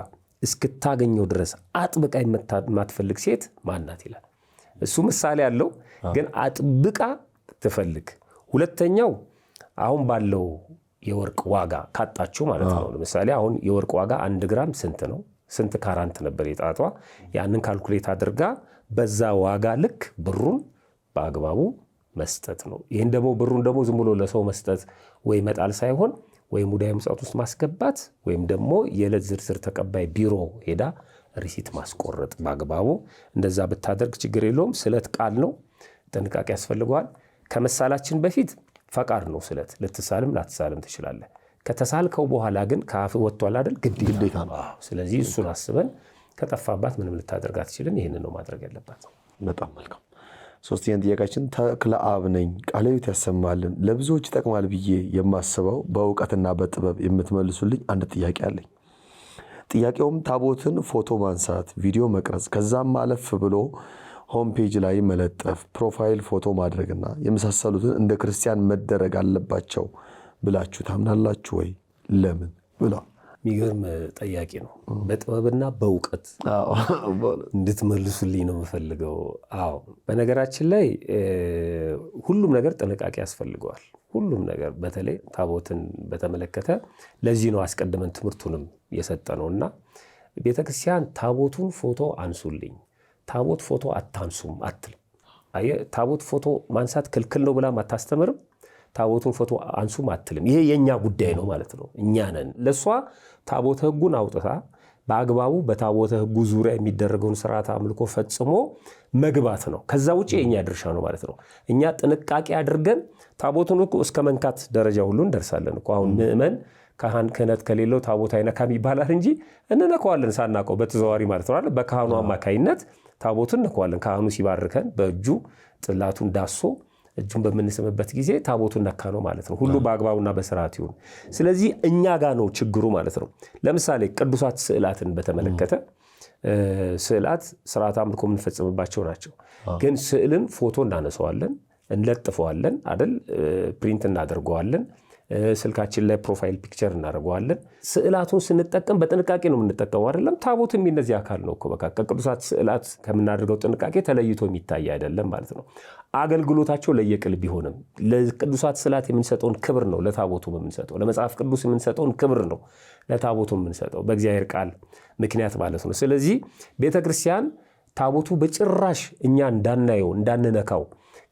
እስክታገኘው ድረስ አጥብቃ የማትፈልግ ሴት ማናት ይላል። እሱ ምሳሌ ያለው ግን አጥብቃ ትፈልግ። ሁለተኛው አሁን ባለው የወርቅ ዋጋ ካጣችሁ ማለት ነው። ለምሳሌ አሁን የወርቅ ዋጋ 1 ግራም ስንት ነው? ስንት ካራንት ነበር የጣቷ? ያንን ካልኩሌት አድርጋ በዛ ዋጋ ልክ ብሩን በአግባቡ መስጠት ነው። ይህን ደግሞ ብሩን ደግሞ ዝም ብሎ ለሰው መስጠት ወይ መጣል ሳይሆን ወይ ሙዳየ ምጽዋት ውስጥ ማስገባት ወይም ደግሞ የዕለት ዝርዝር ተቀባይ ቢሮ ሄዳ ሪሲት ማስቆረጥ በአግባቡ። እንደዛ ብታደርግ ችግር የለውም። ስዕለት ቃል ነው፣ ጥንቃቄ ያስፈልገዋል። ከመሳላችን በፊት ፈቃድ ነው ስዕለት። ልትሳልም ላትሳልም ትችላለህ። ከተሳልከው በኋላ ግን ከአፍ ወጥቷል አይደል? ግዴታ ነው። ስለዚህ እሱን አስበን ከጠፋባት ምንም ልታደርግ አትችልም። ይህንን ነው ማድረግ ያለባት። በጣም መልካም። ሶስተኛ ጥያቄያችን ተክለ አብ ነኝ፣ ቃለ ሕይወት ያሰማልን። ለብዙዎች ይጠቅማል ብዬ የማስበው በእውቀትና በጥበብ የምትመልሱልኝ አንድ ጥያቄ አለኝ። ጥያቄውም ታቦትን ፎቶ ማንሳት፣ ቪዲዮ መቅረጽ፣ ከዛም አለፍ ብሎ ሆም ፔጅ ላይ መለጠፍ፣ ፕሮፋይል ፎቶ ማድረግና የመሳሰሉትን እንደ ክርስቲያን መደረግ አለባቸው ብላችሁ ታምናላችሁ ወይ? ለምን ብላ የሚገርም ጠያቂ ነው። በጥበብና በእውቀት እንድትመልሱልኝ ነው የምፈልገው። አዎ፣ በነገራችን ላይ ሁሉም ነገር ጥንቃቄ ያስፈልገዋል። ሁሉም ነገር በተለይ ታቦትን በተመለከተ ለዚህ ነው አስቀድመን ትምህርቱንም የሰጠ ነውና ቤተክርስቲያን ታቦቱን ፎቶ አንሱልኝ፣ ታቦት ፎቶ አታንሱም አትልም። ታቦት ፎቶ ማንሳት ክልክል ነው ብላም አታስተምርም። ታቦቱን ፎቶ አንሱም አትልም። ይሄ የኛ ጉዳይ ነው ማለት ነው። እኛ ነን ለሷ ታቦተ ሕጉን አውጥታ በአግባቡ በታቦተ ሕጉ ዙሪያ የሚደረገውን ስርዓት አምልኮ ፈጽሞ መግባት ነው። ከዛ ውጪ የኛ ድርሻ ነው ማለት ነው። እኛ ጥንቃቄ አድርገን ታቦቱን እኮ እስከ መንካት ደረጃ ሁሉ እንደርሳለን እኮ። አሁን ምእመን ካህን ክህነት ከሌለው ታቦት አይነካም ይባላል እንጂ እንነካዋለን ሳናውቀው በተዘዋዋሪ ማለት ነው አይደል? በካህኑ አማካይነት ታቦቱን እንነካዋለን። ካህኑ ሲባርከን በእጁ ጽላቱን ዳሶ እጁን በምንስምበት ጊዜ ታቦቱን ነካ ነው ማለት ነው። ሁሉ በአግባቡና በስርዓት ይሁን። ስለዚህ እኛ ጋር ነው ችግሩ ማለት ነው። ለምሳሌ ቅዱሳት ስዕላትን በተመለከተ ስዕላት ስርዓት አምልኮ የምንፈጽምባቸው ናቸው። ግን ስዕልን ፎቶ እናነሳዋለን፣ እንለጥፈዋለን አይደል? ፕሪንት እናደርገዋለን፣ ስልካችን ላይ ፕሮፋይል ፒክቸር እናደርገዋለን። ስዕላቱን ስንጠቀም በጥንቃቄ ነው የምንጠቀመው አይደለም? ታቦትም የነዚህ አካል ነው እኮ። በቃ ከቅዱሳት ስዕላት ከምናደርገው ጥንቃቄ ተለይቶ የሚታይ አይደለም ማለት ነው። አገልግሎታቸው ለየቅል ቢሆንም ለቅዱሳት ስዕላት የምንሰጠውን ክብር ነው ለታቦቱ የምንሰጠው። ለመጽሐፍ ቅዱስ የምንሰጠውን ክብር ነው ለታቦቱ የምንሰጠው፣ በእግዚአብሔር ቃል ምክንያት ማለት ነው። ስለዚህ ቤተክርስቲያን ታቦቱ በጭራሽ እኛ እንዳናየው እንዳንነካው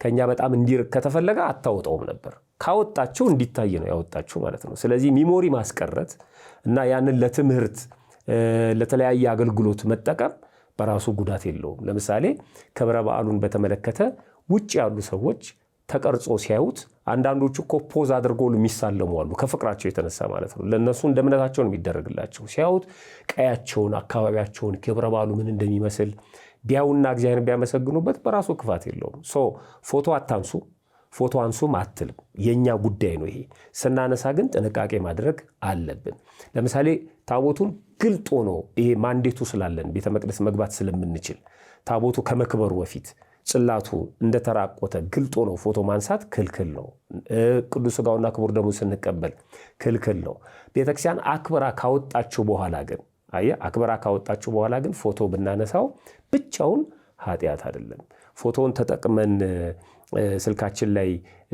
ከኛ በጣም እንዲርቅ ከተፈለገ አታወጣውም ነበር። ካወጣቸው እንዲታይ ነው ያወጣቸው ማለት ነው። ስለዚህ ሚሞሪ ማስቀረት እና ያንን ለትምህርት ለተለያየ አገልግሎት መጠቀም በራሱ ጉዳት የለውም። ለምሳሌ ክብረ በዓሉን በተመለከተ ውጭ ያሉ ሰዎች ተቀርጾ ሲያዩት አንዳንዶቹ እኮ ፖዝ አድርገው የሚሳለሙ አሉ፣ ከፍቅራቸው የተነሳ ማለት ነው። ለነሱ እንደ እምነታቸው ነው የሚደረግላቸው። ሲያዩት ቀያቸውን፣ አካባቢያቸውን፣ ክብረ በዓሉ ምን እንደሚመስል ቢያውና እግዚአብሔርን ቢያመሰግኑበት በራሱ ክፋት የለውም። ፎቶ አታንሱ፣ ፎቶ አንሱም አትልም። የኛ ጉዳይ ነው ይሄ። ስናነሳ ግን ጥንቃቄ ማድረግ አለብን። ለምሳሌ ታቦቱን ግልጥ ሆኖ ይሄ ማንዴቱ ስላለን ቤተ መቅደስ መግባት ስለምንችል ታቦቱ ከመክበሩ በፊት ጽላቱ እንደተራቆተ ግልጥ ሆኖ ፎቶ ማንሳት ክልክል ነው። ቅዱስ ሥጋውና ክቡር ደሙን ስንቀበል ክልክል ነው። ቤተክርስቲያን አክብራ ካወጣችሁ በኋላ ግን አክብራ ካወጣችሁ በኋላ ግን ፎቶ ብናነሳው ብቻውን ኃጢአት አይደለም። ፎቶውን ተጠቅመን ስልካችን ላይ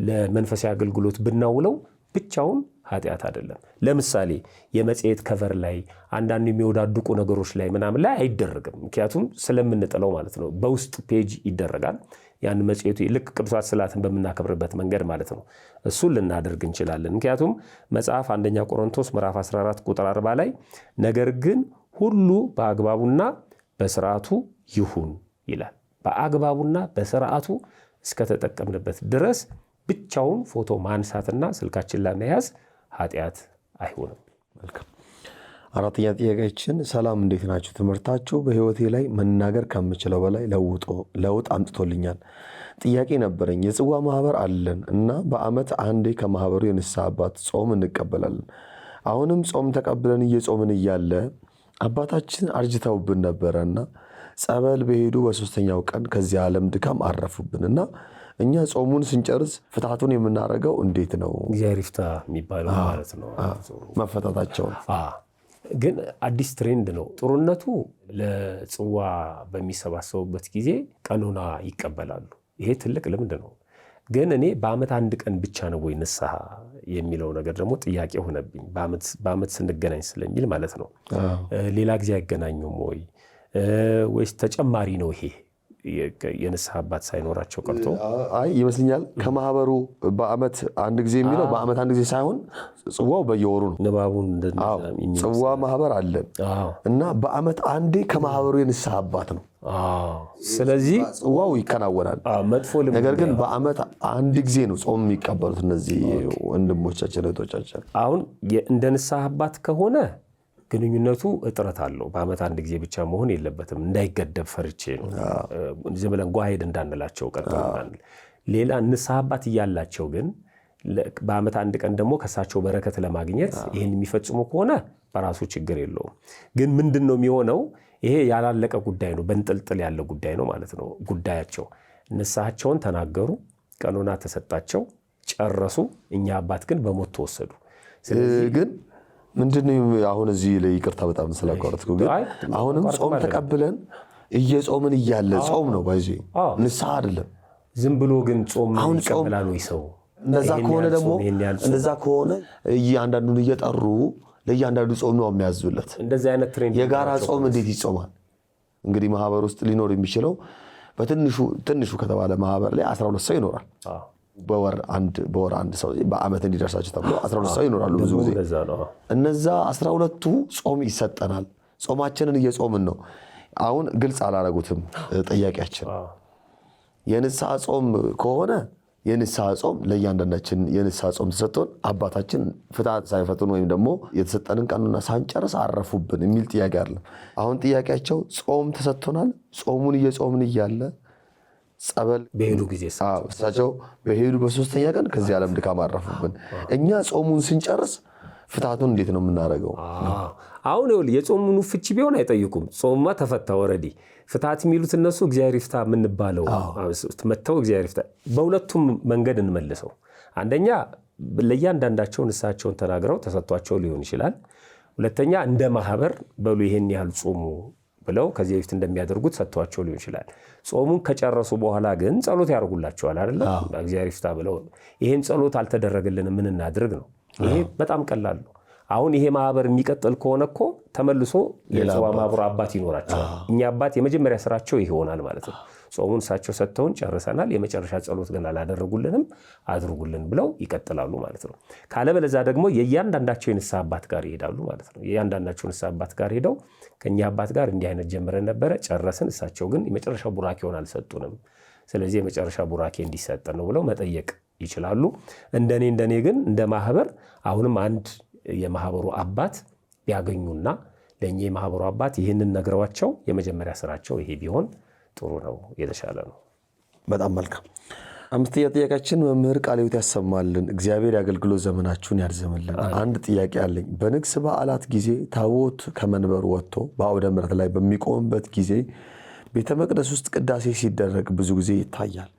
ለመንፈሳዊ አገልግሎት ብናውለው ብቻውን ኃጢአት አይደለም። ለምሳሌ የመጽሔት ከቨር ላይ አንዳንድ የሚወዳድቁ ነገሮች ላይ ምናምን ላይ አይደረግም። ምክንያቱም ስለምንጥለው ማለት ነው። በውስጥ ፔጅ ይደረጋል። ያን መጽሔቱ ልክ ቅዱሳት ስዕላትን በምናከብርበት መንገድ ማለት ነው። እሱን ልናደርግ እንችላለን። ምክንያቱም መጽሐፍ 1ኛ ቆሮንቶስ ምዕራፍ 14 ቁጥር 40 ላይ ነገር ግን ሁሉ በአግባቡና በስርዓቱ ይሁን ይላል። በአግባቡና በስርዓቱ እስከተጠቀምንበት ድረስ ብቻውን ፎቶ ማንሳትና ስልካችን ላይ መያዝ ኃጢአት አይሆንም። መልካም። 4ኛ ጥያቄያችን ሰላም እንዴት ናችሁ? ትምህርታችሁ በህይወቴ ላይ መናገር ከምችለው በላይ ለውጥ አምጥቶልኛል። ጥያቄ ነበረኝ። የጽዋ ማህበር አለን እና በአመት አንዴ ከማህበሩ የንስሐ አባት ጾም እንቀበላለን። አሁንም ጾም ተቀብለን እየጾምን እያለ አባታችን አርጅተውብን ነበረና ጸበል በሄዱ በ3ኛው ቀን ከዚህ ዓለም ድካም አረፉብንና እኛ ጾሙን ስንጨርስ ፍታቱን የምናደርገው እንዴት ነው? እግዚአብሔር ይፍታ የሚባለው ማለት ነው መፈታታቸውን። ግን አዲስ ትሬንድ ነው። ጥሩነቱ ለጽዋ በሚሰባሰቡበት ጊዜ ቀኖና ይቀበላሉ። ይሄ ትልቅ ልምድ ነው። ግን እኔ በአመት አንድ ቀን ብቻ ነው ወይ ንስሐ የሚለው ነገር ደግሞ ጥያቄ ሆነብኝ። በአመት ስንገናኝ ስለሚል ማለት ነው። ሌላ ጊዜ አይገናኙም ወይስ ተጨማሪ ነው? ይሄ የንስሐ አባት ሳይኖራቸው ቀርቶ ይመስለኛል። ከማህበሩ በአመት አንድ ጊዜ የሚለው በአመት አንድ ጊዜ ሳይሆን ጽዋው በየወሩ ነው። ንባቡን ጽዋ ማህበር አለን እና በአመት አንዴ ከማህበሩ የንስሐ አባት ነው። ስለዚህ ጽዋው ይከናወናል። ነገር ግን በአመት አንድ ጊዜ ነው ጾም የሚቀበሉት እነዚህ ወንድሞቻችን እህቶቻችን። አሁን እንደ ንስሐ አባት ከሆነ ግንኙነቱ እጥረት አለው። በአመት አንድ ጊዜ ብቻ መሆን የለበትም። እንዳይገደብ ፈርቼ ነው። ዝም ብለን ጓሄድ እንዳንላቸው ቀርተናል። ሌላ ንስሐ አባት እያላቸው ግን በአመት አንድ ቀን ደግሞ ከሳቸው በረከት ለማግኘት ይህን የሚፈጽሙ ከሆነ በራሱ ችግር የለውም። ግን ምንድን ነው የሚሆነው? ይሄ ያላለቀ ጉዳይ ነው፣ በንጥልጥል ያለ ጉዳይ ነው ማለት ነው። ጉዳያቸው ንስሐቸውን ተናገሩ፣ ቀኖና ተሰጣቸው፣ ጨረሱ። እኛ አባት ግን በሞት ተወሰዱ። ስለዚህ ግን ምንድነው አሁን እዚህ ላይ ይቅርታ በጣም ስላቋረጥኩ፣ ግን አሁንም ጾም ተቀብለን እየጾምን እያለ ጾም ነው ባይዚ ንስሐ አይደለም። ዝም ብሎ ግን ጾም ይቀበላል ወይ ሰው? እንደዛ ከሆነ ደግሞ እንደዛ ከሆነ እያንዳንዱን እየጠሩ ለእያንዳንዱ ጾም ነው የሚያዙለት። እንደዚህ አይነት ትሬንድ የጋራ ጾም እንዴት ይጾማል? እንግዲህ ማህበር ውስጥ ሊኖር የሚችለው በትንሹ ከተባለ ማህበር ላይ 12 ሰው ይኖራል። በወር አንድ ሰው በአመት እንዲደርሳቸው ተብሎ 12 ሰው ይኖራሉ። ብዙ ጊዜ እነዛ 12ቱ ጾም ይሰጠናል። ጾማችንን እየጾምን ነው። አሁን ግልጽ አላረጉትም ጥያቄያችን። የንስሐ ጾም ከሆነ የንስሐ ጾም ለእያንዳንዳችን የንስሐ ጾም ተሰጥቶን አባታችን ፍታት ሳይፈቱን ወይም ደግሞ የተሰጠንን ቀኑና ሳንጨርስ አረፉብን የሚል ጥያቄ አይደለም። አሁን ጥያቄያቸው ጾም ተሰጥቶናል። ጾሙን እየጾምን እያለ ጸበል በሄዱ ጊዜ እሳቸው በሄዱ በ3ኛ ቀን ከዚህ ዓለም ድካም አረፉብን። እኛ ጾሙን ስንጨርስ ፍታቱን እንዴት ነው የምናደርገው? አሁን የጾሙን ፍቺ ቢሆን አይጠይቁም። ጾሙማ ተፈታ ወረዲ። ፍታት የሚሉት እነሱ እግዚአብሔር ይፍታ የምንባለው መተው እግዚአብሔር ይፍታ። በሁለቱም መንገድ እንመልሰው። አንደኛ ለእያንዳንዳቸው ንስሐቸውን ተናግረው ተሰጥቷቸው ሊሆን ይችላል። ሁለተኛ እንደ ማህበር በሉ ይሄን ያህል ጾሙ ብለው ከዚህ በፊት እንደሚያደርጉት ሰጥቷቸው ሊሆን ይችላል። ጾሙን ከጨረሱ በኋላ ግን ጸሎት ያደርጉላቸዋል አይደል? እግዚአብሔር ይፍታ ብለው ይሄን ጸሎት አልተደረገልንም ምን እናድርግ ነው። ይሄ በጣም ቀላል ነው። አሁን ይሄ ማህበር የሚቀጥል ከሆነ እኮ ተመልሶ የጽዋ ማህበር አባት ይኖራቸዋል። እኛ አባት የመጀመሪያ ስራቸው ይሄ ይሆናል ማለት ነው። ጾሙን እሳቸው ሰጥተውን ጨርሰናል፣ የመጨረሻ ጸሎት ግን አላደረጉልንም፣ አድርጉልን ብለው ይቀጥላሉ ማለት ነው። ካለበለዚያ ደግሞ የእያንዳንዳቸው የንስሐ አባት ጋር ይሄዳሉ ማለት ነው። የእያንዳንዳቸው ንስሐ አባት ጋር ሄደው ከኛ አባት ጋር እንዲህ አይነት ጀምረን ነበረ ጨረስን፣ እሳቸው ግን የመጨረሻ ቡራኬውን አልሰጡንም፣ ስለዚህ የመጨረሻ ቡራኬ እንዲሰጠን ነው ብለው መጠየቅ ይችላሉ። እንደኔ ግን እንደ ማህበር አሁንም አንድ የማህበሩ አባት ቢያገኙና ለኛ የማህበሩ አባት ይህንን ነግረዋቸው የመጀመሪያ ስራቸው ይሄ ቢሆን ጥሩ ነው፣ የተሻለ ነው። በጣም መልካም። 5ኛ ጥያቄያችን መምህር ቃለ ሕይወት ያሰማልን፣ እግዚአብሔር የአገልግሎት ዘመናችሁን ያርዝምልን። አንድ ጥያቄ አለኝ። በንግስ በዓላት ጊዜ ታቦት ከመንበሩ ወጥቶ በአውደ ምሕረት ላይ በሚቆምበት ጊዜ ቤተ መቅደስ ውስጥ ቅዳሴ ሲደረግ ብዙ ጊዜ ይታያል።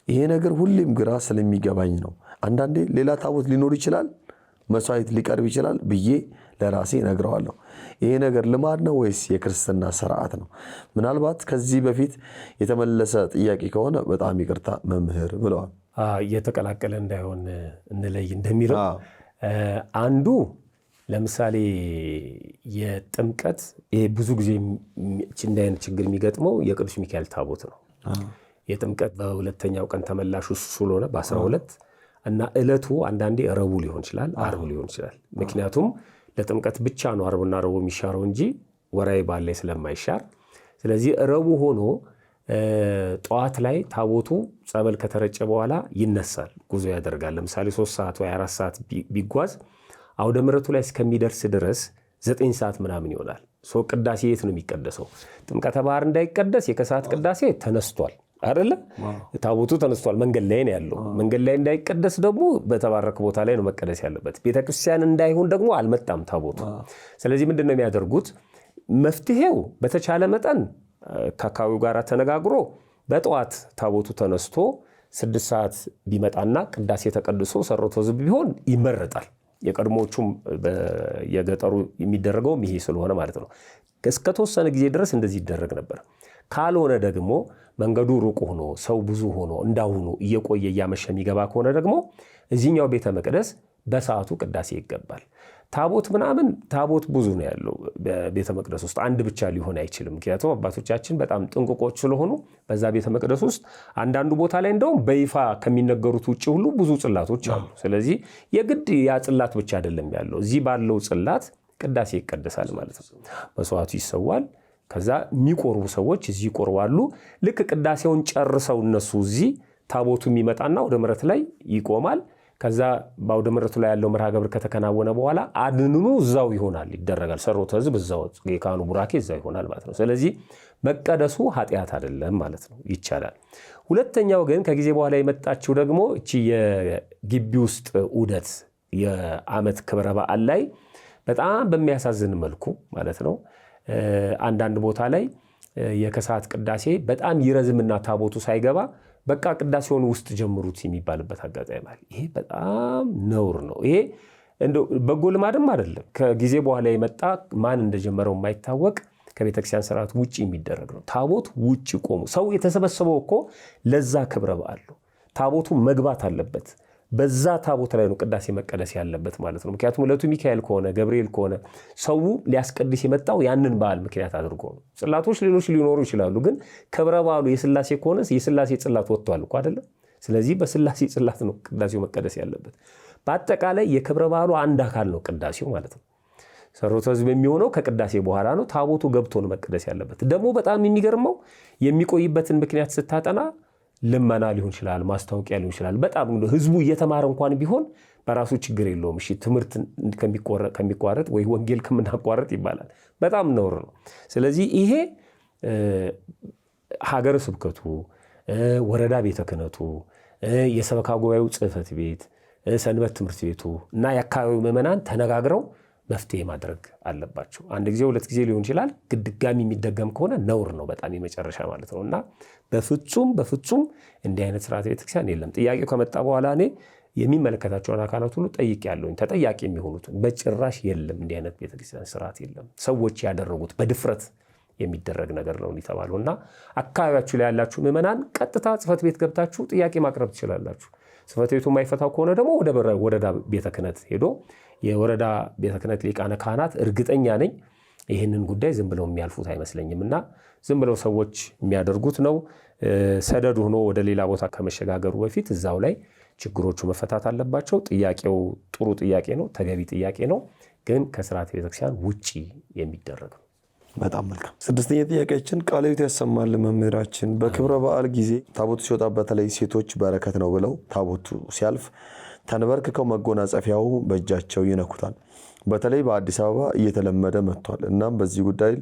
ይሄ ነገር ሁሌም ግራ ስለሚገባኝ ነው። አንዳንዴ ሌላ ታቦት ሊኖር ይችላል፣ መስዋዕት ሊቀርብ ይችላል ብዬ ለራሴ ነግረዋለሁ። ይሄ ነገር ልማድ ነው ወይስ የክርስትና ስርዓት ነው? ምናልባት ከዚህ በፊት የተመለሰ ጥያቄ ከሆነ በጣም ይቅርታ መምህር ብለዋል። እየተቀላቀለ እንዳይሆን እንለይ እንደሚለው አንዱ ለምሳሌ የጥምቀት ብዙ ጊዜ እንደ አይነት ችግር የሚገጥመው የቅዱስ ሚካኤል ታቦት ነው። የጥምቀት በሁለተኛው ቀን ተመላሹ ስለሆነ በ12 እና ዕለቱ አንዳንዴ ረቡዕ ሊሆን ይችላል፣ ዓርብ ሊሆን ይችላል። ምክንያቱም ለጥምቀት ብቻ ነው ዓርብና ረቡዕ የሚሻረው እንጂ ወራዊ በዓል ላይ ስለማይሻር። ስለዚህ ረቡዕ ሆኖ ጠዋት ላይ ታቦቱ ጸበል ከተረጨ በኋላ ይነሳል፣ ጉዞ ያደርጋል። ለምሳሌ 3 ሰዓት ወይ 4 ሰዓት ቢጓዝ አውደ ምሕረቱ ላይ እስከሚደርስ ድረስ 9 ሰዓት ምናምን ይሆናል። ቅዳሴ የት ነው የሚቀደሰው? ጥምቀተ ባህር እንዳይቀደስ የከሰዓት ቅዳሴ ተነስቷል አይደለ? ታቦቱ ተነስቷል፣ መንገድ ላይ ነው ያለው። መንገድ ላይ እንዳይቀደስ ደግሞ በተባረከ ቦታ ላይ ነው መቀደስ ያለበት። ቤተክርስቲያን እንዳይሆን ደግሞ አልመጣም ታቦቱ። ስለዚህ ምንድን ነው የሚያደርጉት? መፍትሄው በተቻለ መጠን ከአካባቢው ጋር ተነጋግሮ በጠዋት ታቦቱ ተነስቶ 6 ሰዓት ቢመጣና ቅዳሴ ተቀድሶ ሰሮተ ሕዝብ ቢሆን ይመረጣል። የቀድሞቹም የገጠሩ የሚደረገውም ይሄ ስለሆነ ማለት ነው። እስከተወሰነ ጊዜ ድረስ እንደዚህ ይደረግ ነበር። ካልሆነ ደግሞ መንገዱ ሩቅ ሆኖ ሰው ብዙ ሆኖ እንዳሁኑ እየቆየ እያመሸ የሚገባ ከሆነ ደግሞ እዚህኛው ቤተ መቅደስ በሰዓቱ ቅዳሴ ይገባል። ታቦት ብዙ ነው ያለው በቤተ መቅደስ ውስጥ፣ አንድ ብቻ ሊሆን አይችልም። ምክንያቱም አባቶቻችን በጣም ጥንቁቆች ስለሆኑ በዛ ቤተ መቅደስ ውስጥ አንዳንዱ ቦታ ላይ እንደውም በይፋ ከሚነገሩት ውጭ ሁሉ ብዙ ጽላቶች አሉ። ስለዚህ የግድ ያ ጽላት ብቻ አይደለም ያለው፣ እዚህ ባለው ጽላት ቅዳሴ ይቀደሳል ማለት ነው። መስዋዕቱ ይሰዋል። ከዛ የሚቆርቡ ሰዎች እዚህ ይቆርባሉ። ልክ ቅዳሴውን ጨርሰው እነሱ እዚህ ታቦቱ የሚመጣና ወደ ምሕረት ላይ ይቆማል። ከዛ በአውደ ምሕረቱ ላይ ያለው መርሃ ግብር ከተከናወነ በኋላ አድንኑ እዛው ይሆናል፣ ይደረጋል። ሰሮተ ሕዝብ እዛው፣ የካህኑ ቡራኬ እዛው ይሆናል ማለት ነው። ስለዚህ መቀደሱ ኃጢአት አይደለም ማለት ነው፣ ይቻላል። ሁለተኛው ግን ከጊዜ በኋላ የመጣችው ደግሞ እቺ የግቢ ውስጥ ዑደት የዓመት ክብረ በዓል ላይ በጣም በሚያሳዝን መልኩ ማለት ነው አንዳንድ ቦታ ላይ የከሰዓት ቅዳሴ በጣም ይረዝምና ታቦቱ ሳይገባ በቃ ቅዳሴውን ውስጥ ጀምሩት የሚባልበት አጋጣሚ አለ። ይሄ በጣም ነውር ነው። ይሄ እንደው በጎ ልማድም አይደለም። ከጊዜ በኋላ የመጣ ማን እንደጀመረው የማይታወቅ ከቤተክርስቲያን ስርዓት ውጪ የሚደረግ ነው። ታቦት ውጪ ቆሙ። ሰው የተሰበሰበው እኮ ለዛ ክብረ በዓል ነው። ታቦቱ መግባት አለበት። በዛ ታቦት ላይ ነው ቅዳሴ መቀደስ ያለበት ማለት ነው። ምክንያቱም ዕለቱ ሚካኤል ከሆነ ገብርኤል ከሆነ ሰው ሊያስቀድስ የመጣው ያንን በዓል ምክንያት አድርጎ ነው። ጽላቶች ሌሎች ሊኖሩ ይችላሉ፣ ግን ክብረ በዓሉ የሥላሴ ከሆነ የሥላሴ ጽላት ወጥቷል እኮ አይደለም። ስለዚህ በሥላሴ ጽላት ነው ቅዳሴው መቀደስ ያለበት። በአጠቃላይ የክብረ በዓሉ አንድ አካል ነው ቅዳሴው ማለት ነው። ሰሮተ ሕዝብ የሚሆነው ከቅዳሴ በኋላ ነው። ታቦቱ ገብቶ ነው መቀደስ ያለበት። ደግሞ በጣም የሚገርመው የሚቆይበትን ምክንያት ስታጠና ልመና ሊሆን ይችላል፣ ማስታወቂያ ሊሆን ይችላል። በጣም ህዝቡ እየተማረ እንኳን ቢሆን በራሱ ችግር የለውም። እሺ ትምህርት ከሚቋረጥ ወይ ወንጌል ከምናቋረጥ ይባላል። በጣም ነውር ነው። ስለዚህ ይሄ ሀገረ ስብከቱ፣ ወረዳ ቤተ ክህነቱ፣ የሰበካ ጉባኤው ጽሕፈት ቤት፣ ሰንበት ትምህርት ቤቱ እና የአካባቢው ምዕመናን ተነጋግረው መፍትሄ ማድረግ አለባቸው። አንድ ጊዜ 2 ጊዜ ሊሆን ይችላል። ድጋሚ የሚደገም ከሆነ ነውር ነው፣ በጣም የመጨረሻ ማለት ነው። እና በፍጹም እንዲህ አይነት ስርዓት ቤተክርስቲያን የለም። ጥያቄው ከመጣ በኋላ እኔ የሚመለከታቸውን አካላት ሁሉ ጠይቄያለሁኝ። ተጠያቂ የሚሆኑትን በጭራሽ የለም፣ እንዲህ አይነት ቤተክርስቲያን ስርዓት የለም። ሰዎች ያደረጉት በድፍረት የሚደረግ ነገር ነው የተባለው። እና አካባቢያችሁ ላይ ያላችሁ ምዕመናን ቀጥታ ጽሕፈት ቤት ገብታችሁ ጥያቄ ማቅረብ ትችላላችሁ። ጽሕፈት ቤቱ የማይፈታው ከሆነ ደግሞ ወደ ወረዳ ቤተ ክህነት ሄዶ የወረዳ ቤተ ክህነት ሊቃነ ካህናት እርግጠኛ ነኝ ይህንን ጉዳይ ዝም ብለው የሚያልፉት አይመስለኝም። እና ዝም ብለው ሰዎች የሚያደርጉት ነው። ሰደድ ሆኖ ወደ ሌላ ቦታ ከመሸጋገሩ በፊት እዛው ላይ ችግሮቹ መፈታት አለባቸው። ጥያቄው ጥሩ ጥያቄ ነው፣ ተገቢ ጥያቄ ነው፣ ግን ከስርዓተ ቤተክርስቲያን ውጪ የሚደረግ ነው። በጣም መልካም። 6ኛ ጥያቄያችን ቃለ ሕይወት ያሰማል መምህራችን። በክብረ በዓል ጊዜ ታቦቱ ሲወጣ በተለይ ሴቶች በረከት ነው ብለው ታቦቱ ሲያልፍ ተንበርክከው መጎናጸፊያው በእጃቸው ይነኩታል። በተለይ በአዲስ አበባ እየተለመደ መጥቷል። እናም በዚህ ጉዳይ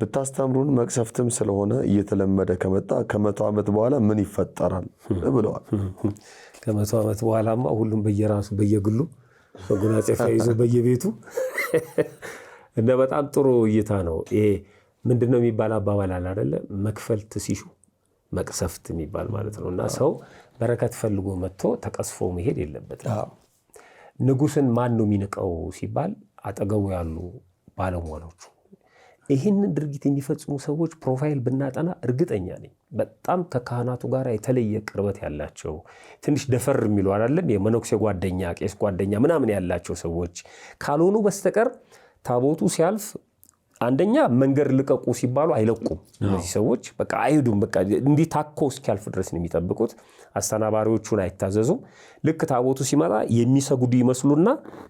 ብታስተምሩን፣ መቅሰፍትም ስለሆነ እየተለመደ ከመጣ ከ100 ዓመት በኋላ ምን ይፈጠራል ብለዋል። ከ100 ዓመት በኋላማ ሁሉም በየራሱ በየግሉ መጎናጸፊያ ይዞ በየቤቱ እና በጣም ጥሩ እይታ ነው። ይሄ ምንድነው የሚባል አባባል አለ አይደለ? መክፈልት ሲሹ መቅሰፍት የሚባል ማለት ነው። እና ሰው በረከት ፈልጎ መጥቶ ተቀስፎ መሄድ የለበትም። ንጉስን ማን ነው የሚንቀው ሲባል አጠገቡ ያሉ ባለሟሎቹ፣ ይህንን ድርጊት የሚፈጽሙ ሰዎች ፕሮፋይል ብናጠና እርግጠኛ ነኝ በጣም ከካህናቱ ጋር የተለየ ቅርበት ያላቸው ትንሽ ደፈር የሚሉ አይደለም የመነኩሴ ጓደኛ ቄስ ጓደኛ ምናምን ያላቸው ሰዎች ካልሆኑ በስተቀር ታቦቱ ሲያልፍ አንደኛ መንገድ ልቀቁ ሲባሉ አይለቁም። እነዚህ ሰዎች በቃ አይሄዱም። በቃ እንዲህ ታኮ እስኪያልፍ ድረስ ነው የሚጠብቁት። አስተናባሪዎቹን አይታዘዙም። ልክ ታቦቱ ሲመጣ የሚሰግዱ ይመስሉና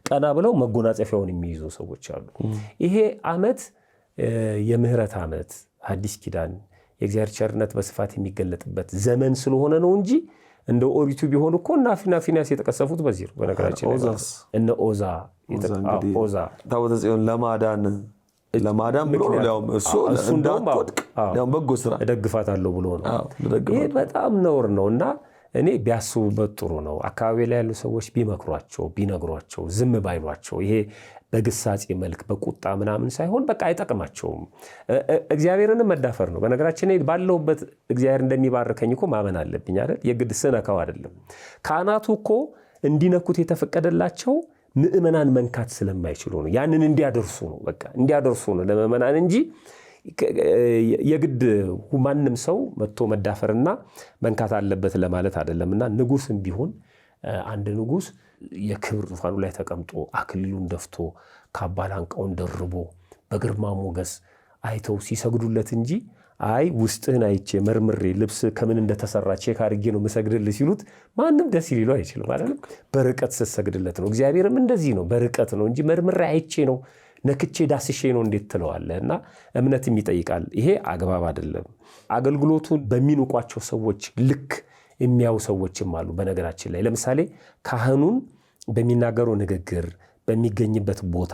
ቀና ብለው መጎናጸፊያውን የሚይዙ ሰዎች አሉ። ይሄ ዓመት የምህረት ዓመት አዲስ ኪዳን የእግዚአብሔር ቸርነት በስፋት የሚገለጥበት ዘመን ስለሆነ ነው እንጂ እንደ ኦሪቱ ቢሆን እኮ እና ፊናስ የተቀሰፉት በዚህ በነገራችን ላይ እነ ኦዛ ታቦተ ጽዮን ለማዳን ብሎ እሱ እንዳትወድቅ በጎ ስራ እደግፋታለሁ ብሎ ነው። ይሄ በጣም ነውር ነውና እኔ ቢያስቡበት ጥሩ ነው። አካባቢ ላይ ያሉ ሰዎች ቢመክሯቸው ቢነግሯቸው ዝም ባይሏቸው ይሄ በግሳጼ መልክ በቁጣ ምናምን ሳይሆን በቃ አይጠቅማቸውም። እግዚአብሔርንም መዳፈር ነው። በነገራችን ላይ ባለውበት እግዚአብሔር እንደሚባርከኝ እኮ ማመን አለብኝ አይደል? የግድ ስነካው አይደለም። ካህናቱ እኮ እንዲነኩት የተፈቀደላቸው ምእመናን መንካት ስለማይችሉ ነው። ያንን እንዲያደርሱ ነው። በቃ እንዲያደርሱ ነው ለምእመናን እንጂ የግድ ማንም ሰው መጥቶ መዳፈርና መንካት አለበት ለማለት አይደለምና ንጉስም ቢሆን አንድ ንጉስ የክብር ዙፋኑ ላይ ተቀምጦ አክሊሉን ደፍቶ ካባላንቃውን ደርቦ በግርማ ሞገስ አይተው ሲሰግዱለት እንጂ አይ ውስጥህን አይቼ መርምሬ ልብስ ከምን እንደተሰራ ቼክ አድርጌ ነው መሰግድልህ ሲሉት ማንም ደስ ሊለው አይችልም አይደል? በርቀት ስትሰግድለት ነው። እግዚአብሔርም እንደዚህ ነው፣ በርቀት ነው እንጂ መርምሬ አይቼ ነው ነክቼ ዳስሼ ነው እንዴት ትለዋለህ? እና እምነትም ይጠይቃል። ይሄ አግባብ አይደለም። አገልግሎቱን በሚንቋቸው ሰዎች ልክ የሚያው ሰዎችም አሉ። በነገራችን ላይ ለምሳሌ ካህኑን በሚናገረው ንግግር በሚገኝበት ቦታ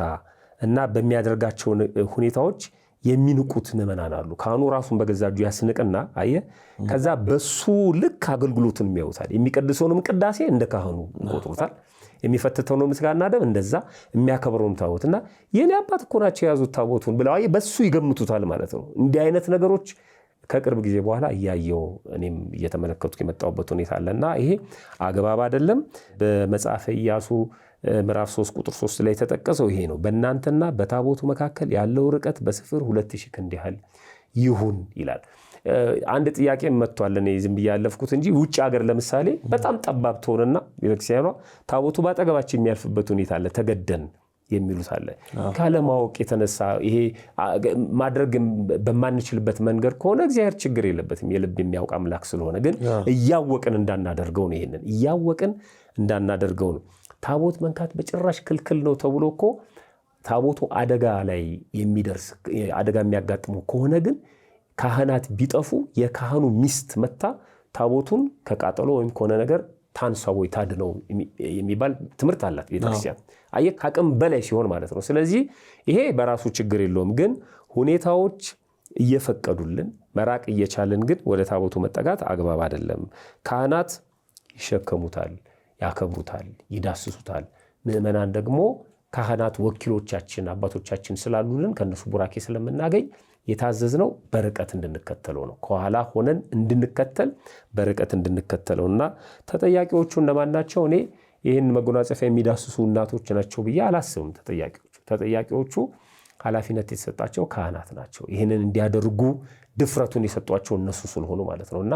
እና በሚያደርጋቸው ሁኔታዎች የሚንቁት ምዕመናን አሉ። ካህኑ ራሱን በገዛ እጁ ያስንቅና አየ ከዛ በሱ ልክ አገልግሎቱን የሚያውታል። የሚቀድሰውንም ቅዳሴ እንደ ካህኑ ይቆጥሩታል። የሚፈትተውንም ምስጋና ደም እንደዛ የሚያከብረውም ታቦትና የኔ አባት እኮ ናቸው የያዙት ታቦቱን ብለው አየ በሱ ይገምቱታል ማለት ነው። እንዲህ አይነት ነገሮች ከቅርብ ጊዜ በኋላ እያየው እኔም እየተመለከቱት የመጣሁበት ሁኔታ አለና ይሄ አግባብ አይደለም። በመጽሐፈ ኢያሱ ምዕራፍ 3 ቁጥር 3 ላይ የተጠቀሰው ይሄ ነው። በእናንተና በታቦቱ መካከል ያለው ርቀት በስፍር 2000 ክንድ ያህል ይሁን ይላል። አንድ ጥያቄ መጥቷል። እኔ ዝም ብዬ ያለፍኩት እንጂ ውጭ ሀገር ለምሳሌ በጣም ጠባብ ትሆንና ቤተክርስቲያኗ ታቦቱ ባጠገባችን የሚያልፍበት ሁኔታ አለ። ተገደን የሚሉት አለ። ካለማወቅ የተነሳ ይሄ ማድረግ በማንችልበት መንገድ ከሆነ እግዚአብሔር ችግር የለበትም። የልብ የሚያውቅ አምላክ ስለሆነ ግን እያወቅን እንዳናደርገው ነው። ይሄንን እያወቅን እንዳናደርገው ነው። ታቦት መንካት በጭራሽ ክልክል ነው ተብሎ እኮ ታቦቱ አደጋ ላይ የሚደርስ አደጋ የሚያጋጥመው ከሆነ ግን ካህናት ቢጠፉ የካህኑ ሚስት መታ ታቦቱን ከቃጠሎ ወይም ከሆነ ነገር ታንሳው ወይ ታድነው የሚባል ትምህርት አላት ቤተክርስቲያን። አየህ ከአቅም በላይ ሲሆን ማለት ነው። ስለዚህ ይሄ በራሱ ችግር የለውም። ግን ሁኔታዎች እየፈቀዱልን መራቅ እየቻልን ግን ወደ ታቦቱ መጠጋት አግባብ አይደለም። ካህናት ይሸከሙታል፣ ያከብሩታል፣ ይዳስሱታል። ምእመናን ደግሞ ካህናት ወኪሎቻችን አባቶቻችን ስላሉልን ከነሱ ቡራኬ ስለምናገኝ የታዘዝነው በርቀት እንድንከተለው ነው። ከኋላ ሆነን እንድንከተል በርቀት እንድንከተለውና ተጠያቂዎቹ እነማን ናቸው? እኔ ይህን መጎናጸፊያ የሚዳስሱ እናቶች ናቸው ብዬ አላስብም። ተጠያቂዎቹ ኃላፊነት የተሰጣቸው ካህናት ናቸው። ይህንን እንዲያደርጉ ድፍረቱን የሰጧቸው እነሱ ስለሆኑ ማለት ነውና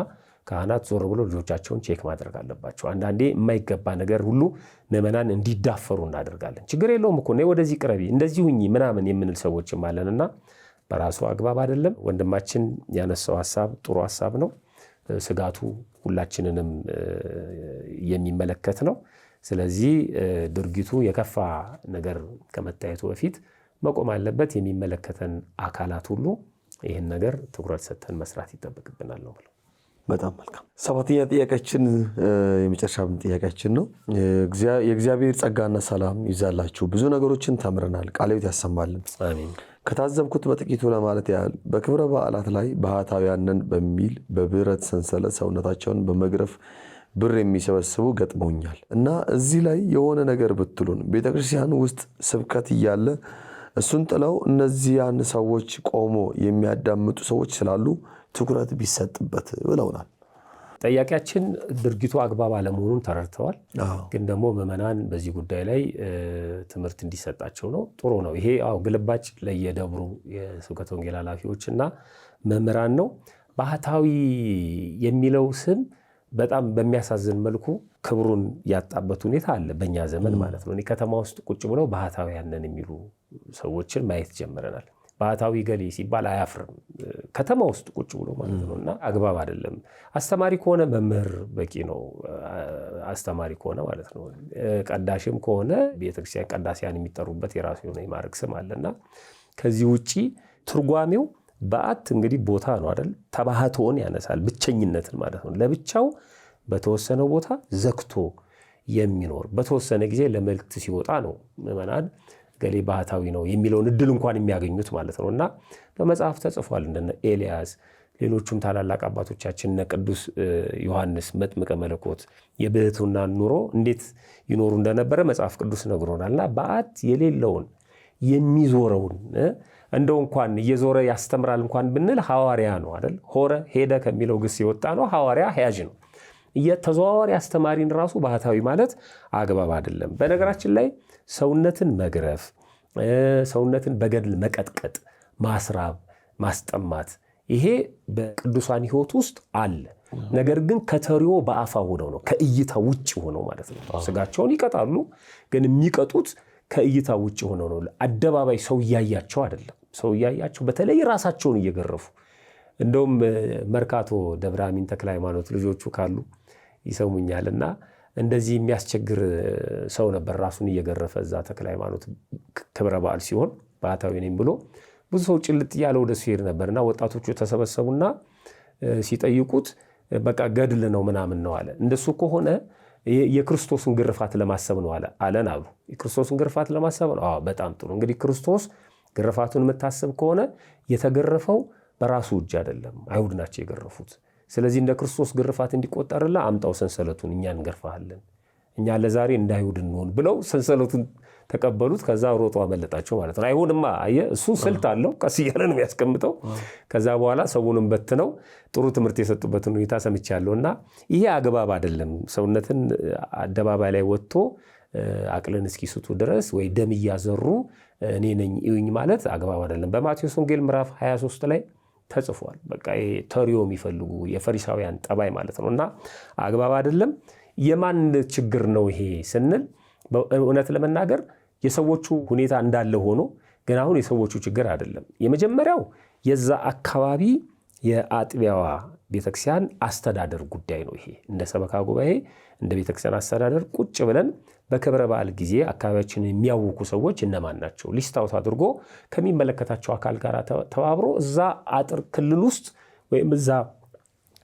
ካህናት ዞር ብሎ ልጆቻቸውን ቼክ ማድረግ አለባቸው። አንዳንዴ የማይገባ ነገር ሁሉ ምዕመናን እንዲዳፈሩ እናደርጋለን። ችግር የለውም እኮ ነይ ወደዚህ ቅረቢ እንደዚህ ሁኚ ምናምን የምንል ሰዎችም አለንና በራሱ አግባብ አይደለም። ወንድማችን ያነሳው ሐሳብ ጥሩ ሐሳብ ነው። ስጋቱ ሁላችንንም የሚመለከት ነው። ስለዚህ ድርጊቱ የከፋ ነገር ከመታየቱ በፊት መቆም አለበት። የሚመለከተን አካላት ሁሉ ይህን ነገር ትኩረት ሰጥተን መስራት ይጠበቅብናል ነው ብለው። በጣም መልካም። ሰባተኛ ጥያቄያችን የመጨረሻው ጥያቄያችን ነው። የእግዚአብሔር ጸጋና ሰላም ይዛላችሁ። ብዙ ነገሮችን ተምረናል። ቃለ ሕይወት ያሰማልን። አሜን። ከታዘብኩት በጥቂቱ ለማለት ያህል በክብረ በዓላት ላይ ባህታውያንን በሚል በብረት ሰንሰለት ሰውነታቸውን በመግረፍ ብር የሚሰበስቡ ገጥሞኛል እና እዚህ ላይ የሆነ ነገር ብትሉን። ቤተክርስቲያን ውስጥ ስብከት እያለ እሱን ጥለው እነዚያን ሰዎች ቆሞ የሚያዳምጡ ሰዎች ስላሉ ትኩረት ቢሰጥበት ብለውናል። ጠያቂያችን ድርጊቱ አግባብ አለመሆኑን ተረድተዋል። ግን ደግሞ ምዕመናን በዚህ ጉዳይ ላይ ትምህርት እንዲሰጣቸው ነው። ጥሩ ነው። ይሄ ግልባጭ ለየደብሩ የስብከተ ወንጌል ኃላፊዎችና መምህራን ነው። ባህታዊ የሚለው ስም በጣም በሚያሳዝን መልኩ ክብሩን ያጣበት ሁኔታ አለ በእኛ ዘመን ማለት ነው። ከተማ ውስጥ ቁጭ ብለው ባህታውያን ነን የሚሉ ሰዎችን ማየት ጀምረናል። ባህታዊ ገሌ ሲባል አያፍርም፣ ከተማ ውስጥ ቁጭ ብሎ ማለት ነው። እና አግባብ አይደለም። አስተማሪ ከሆነ መምህር በቂ ነው፣ አስተማሪ ከሆነ ማለት ነው። ቀዳሽም ከሆነ ቤተክርስቲያን ቀዳሲያን የሚጠሩበት የራሱ የሆነ የማዕረግ ስም አለና ከዚህ ውጪ ትርጓሜው በዓት እንግዲህ ቦታ ነው አይደል? ተባህቶን ያነሳል፣ ብቸኝነትን ማለት ነው። ለብቻው በተወሰነው ቦታ ዘግቶ የሚኖር በተወሰነ ጊዜ ለመልእክት ሲወጣ ነው ምዕመናን ገሌ ባህታዊ ነው የሚለውን እድል እንኳን የሚያገኙት ማለት ነው። እና በመጽሐፍ ተጽፏል እንደነ ኤልያስ ሌሎቹም ታላላቅ አባቶቻችን እነ ቅዱስ ዮሐንስ መጥምቀ መለኮት የብሕትውናን ኑሮ እንዴት ይኖሩ እንደነበረ መጽሐፍ ቅዱስ ነግሮናልና በዓት የሌለውን የሚዞረውን እንደው እንኳን እየዞረ ያስተምራል እንኳን ብንል ሐዋርያ ነው አይደል? ሆረ ሄደ ከሚለው ግስ የወጣ ነው። ሐዋርያ ሕያጅ ነው። የተዘዋዋሪ አስተማሪን ራሱ ባህታዊ ማለት አግባብ አይደለም። በነገራችን ላይ ሰውነትን መግረፍ፣ ሰውነትን በገድል መቀጥቀጥ፣ ማስራብ፣ ማስጠማት ይሄ በቅዱሳን ሕይወት ውስጥ አለ። ነገር ግን ከተሪዮ በአፋ ሆነው ነው፣ ከእይታ ውጭ ሆነው ማለት ነው። ስጋቸውን ይቀጣሉ፣ ግን የሚቀጡት ከእይታ ውጭ ሆነው ነው። አደባባይ ሰው እያያቸው አይደለም። ሰው እያያቸው በተለይ ራሳቸውን እየገረፉ እንደውም መርካቶ ደብረ አሚን ተክለ ሃይማኖት ልጆቹ ካሉ ይሰሙኛልና እንደዚህ የሚያስቸግር ሰው ነበር። ራሱን እየገረፈ እዛ ተክለ ሃይማኖት ክብረ በዓል ሲሆን ባህታዊ ነኝ ብሎ ብዙ ሰው ጭልጥ እያለ ወደሱ ይሄድ ነበርና ወጣቶቹ ተሰበሰቡና ሲጠይቁት በቃ ገድል ነው ምናምን ነው አለ። እንደሱ ከሆነ የክርስቶስን ግርፋት ለማሰብ ነው አለን አሉ። የክርስቶስን ግርፋት ለማሰብ ነው። በጣም ጥሩ። እንግዲህ ክርስቶስ ግርፋቱን የምታስብ ከሆነ የተገረፈው በራሱ እጅ አይደለም፣ አይሁድ ናቸው የገረፉት። ስለዚህ እንደ ክርስቶስ ግርፋት እንዲቆጠርላ አምጣው ሰንሰለቱን፣ እኛ እንገርፋለን፣ እኛ ለዛሬ እንደ አይሁድ እንሆን ብለው ሰንሰለቱን ተቀበሉት። ከዛ ሮጦ አመለጣቸው ማለት ነው። አይሁድማ አየ እሱ ስልት አለው፣ ቀስ እያለ ነው የሚያስቀምጠው። ከዛ በኋላ ሰውንም በትነው ጥሩ ትምህርት የሰጡበትን ሁኔታ ሰምቻለሁና ይሄ አግባብ አይደለም። ሰውነትን አደባባይ ላይ ወጥቶ አቅልን እስኪስቱ ድረስ ወይ ደም እያዘሩ እኔ ነኝ እዩኝ ማለት አግባብ አይደለም። በማቴዎስ ወንጌል ምዕራፍ 23 ላይ ተጽፏል። በቃ ተሪዮ የሚፈልጉ የፈሪሳውያን ጠባይ ማለት ነውና አግባብ አይደለም። የማን ችግር ነው ይሄ ስንል እውነት ለመናገር የሰዎቹ ሁኔታ እንዳለ ሆኖ ግን አሁን የሰዎቹ ችግር አይደለም። የመጀመሪያው የዛ አካባቢ የአጥቢያዋ ቤተክርስቲያን አስተዳደር ጉዳይ ነው። ይሄ እንደ ሰበካ ጉባኤ እንደ ቤተክርስቲያን አስተዳደር ቁጭ ብለን በክብረ በዓል ጊዜ አካባቢያችንን የሚያውኩ ሰዎች እነማን ናቸው ሊስታውት አድርጎ ከሚመለከታቸው አካል ጋር ተባብሮ እዛ አጥር ክልል ውስጥ ወይም እዛ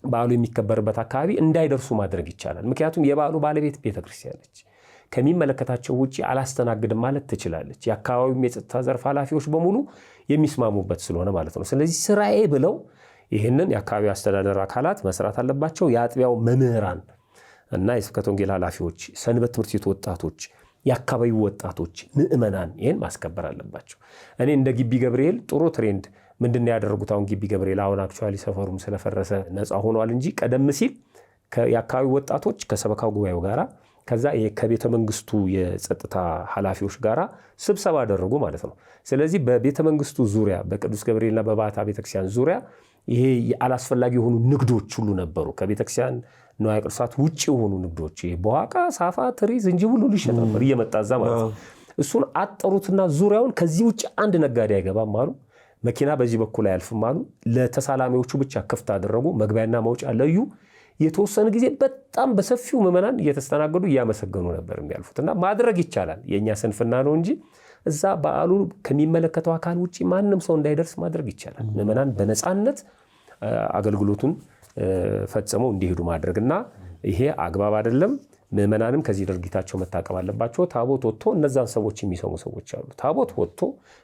በዓሉ የሚከበርበት አካባቢ እንዳይደርሱ ማድረግ ይቻላል። ምክንያቱም የበዓሉ ባለቤት ቤተክርስቲያን ነች። ከሚመለከታቸው ውጪ አላስተናግድም ማለት ትችላለች። የአካባቢው የጸጥታ ዘርፍ ኃላፊዎች በሙሉ የሚስማሙበት ስለሆነ ማለት ነው። ስለዚህ ስራዬ ብለው ይህንን የአካባቢው አስተዳደር አካላት መስራት አለባቸው። የአጥቢያው መምህራን እና የስብከተ ወንጌል ኃላፊዎች፣ ሰንበት ትምህርት ቤት ወጣቶች፣ የአካባቢው ወጣቶች፣ ምዕመናን ይህን ማስከበር አለባቸው። እኔ እንደ ግቢ ገብርኤል ጥሩ ትሬንድ ምንድን ያደረጉት አሁን ግቢ ገብርኤል አሁን አክቹዋሊ ሰፈሩም ስለፈረሰ ነፃ ሆኗል እንጂ ቀደም ሲል የአካባቢው ወጣቶች ከሰበካው ጉባኤው ጋራ ከዛ ከቤተ መንግስቱ የጸጥታ ኃላፊዎች ጋራ ስብሰባ አደረጉ ማለት ነው። ስለዚህ በቤተ መንግስቱ ዙሪያ በቅዱስ ገብርኤልና በባታ ቤተክርስቲያን ዙሪያ ይሄ አላስፈላጊ የሆኑ ንግዶች ሁሉ ነበሩ። ከቤተክርስቲያን ንዋየ ቅድሳት ውጪ የሆኑ ንግዶች በዋቃ፣ ሳፋ፣ ትሪ፣ ዝንጅብል ሁሉ ይሸጥ ነበር እየመጣ እዛ ማለት ነው። እሱን አጠሩትና ዙሪያውን ከዚህ ውጪ አንድ ነጋዴ አይገባም አሉ። መኪና በዚህ በኩል አያልፍም አሉ። ለተሳላሚዎቹ ብቻ ክፍት አደረጉ። መግቢያና መውጫ ለዩ። የተወሰነ ጊዜ በጣም በሰፊው ምዕመናን እየተስተናገዱ እያመሰገኑ ነበር የሚያልፉትና ማድረግ ይቻላል። የኛ ስንፍና ነው እንጂ እዛ በዓሉ ከሚመለከተው አካል ውጪ ማንም ሰው እንዳይደርስ ማድረግ ይቻላል። ምዕመናን በነፃነት አገልግሎቱን ፈጽመው እንዲሄዱ ማድረግና ይሄ አግባብ አይደለም። ምዕመናንም ከዚህ ድርጊታቸው መታቀብ አለባቸው። ታቦት ወጥቶ እነዛን ሰዎች የሚሰሙ ሰዎች አሉ። ታቦት ወጥቶ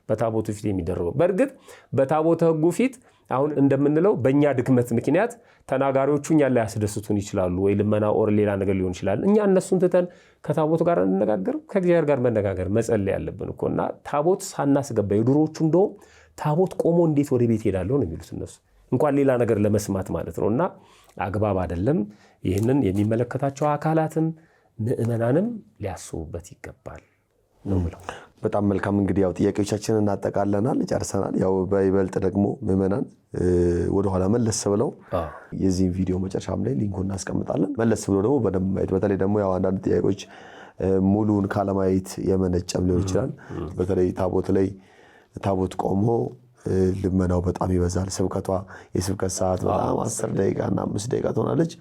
በታቦቱ ፊት የሚደረገው በእርግጥ በታቦተ ሕጉ ፊት አሁን እንደምንለው በእኛ ድክመት ምክንያት ተናጋሪዎቹ እኛን ላይ ያስደስቱን ይችላሉ፣ ወይ ልመና ኦር ሌላ ነገር ሊሆን ይችላል። እኛ እነሱን ትተን ከታቦቱ ጋር እንነጋገር፣ ከእግዚአብሔር ጋር መነጋገር መጸለይ ያለብን እኮና ታቦት ሳናስገባ የድሮዎቹ እንደውም ታቦት ቆሞ እንዴት ወደ ቤት ሄዳለሁ ነው የሚሉት እነሱ። እንኳን ሌላ ነገር ለመስማት ማለት ነውና አግባብ አይደለም። ይህንን የሚመለከታቸው አካላትም ምእመናንም ሊያስቡበት ይገባል ነው ብለው። በጣም መልካም። እንግዲህ ያው ጥያቄዎቻችንን እናጠቃለናል፣ ጨርሰናል። ያው በይበልጥ ደግሞ ምእመናን ወደ ኋላ መለስ ብለው የዚህ ቪዲዮ መጨረሻም ላይ ሊንኩን እናስቀምጣለን። መለስ ብለው ደግሞ በደንብ ማየት፣ በተለይ ደግሞ ያው አንዳንድ ጥያቄዎች ሙሉን ካለማየት የመነጨም ሊሆን ይችላል። በተለይ ታቦት ላይ ታቦት ቆሞ ልመናው በጣም ይበዛል። የስብከት ሰዓት በጣም 10 ደቂቃና 5 ደቂቃ ትሆናለች።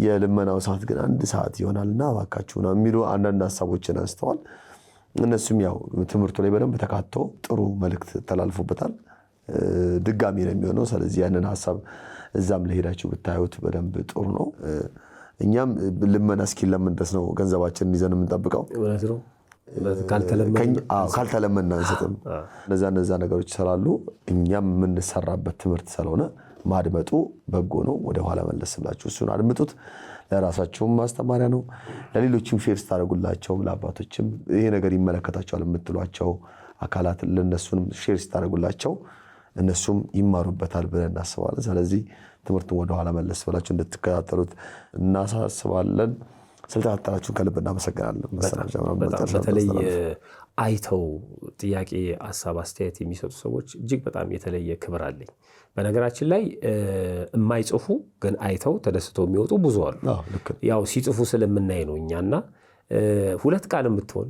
የልመናው ሰዓት ግን 1 ሰዓት ይሆናልና እባካችሁና የሚሉ አንዳንድ ሀሳቦችን አንስተዋል። እነሱም ያው ትምህርቱ ላይ በደንብ ተካቶ ጥሩ መልእክት ተላልፎበታል። ድጋሚ ነው የሚሆነው። ስለዚህ ያንን ሀሳብ እዛም ለሄዳችሁ ብታዩት በደንብ ጥሩ ነው። እኛም ልመና እስኪለምን ድረስ ነው ገንዘባችንን ይዘን የምንጠብቀው። ካልተለመን አንሰጥም። እነዛ ነገሮች ስላሉ እኛም የምንሰራበት ትምህርት ስለሆነ ማድመጡ በጎ ነው። ወደ ኋላ መለስ ብላችሁ እሱን አድምጡት። ለራሳችሁም ማስተማሪያ ነው። ለሌሎችም ሼር ስታደርጉላቸው፣ ለአባቶችም ይሄ ነገር ይመለከታቸዋል የምትሏቸው አካላት ለነሱንም ሼር ስታደርጉላቸው እነሱም ይማሩበታል ብለን እናስባለን። ስለዚህ ትምህርቱን ወደ ኋላ መለስ ብላችሁ እንድትከታተሉት እናሳስባለን። ስለተከታተላችሁን ከልብ እናመሰግናለን። በተለይ አይተው ጥያቄ፣ ሀሳብ፣ አስተያየት የሚሰጡ ሰዎች እጅግ በጣም የተለየ ክብር አለኝ። በነገራችን ላይ የማይጽፉ ግን አይተው ተደስተው የሚወጡ ብዙ አሉ። ያው ሲጽፉ ስለምናይ ነው እኛና 2 ቃልም ብትሆን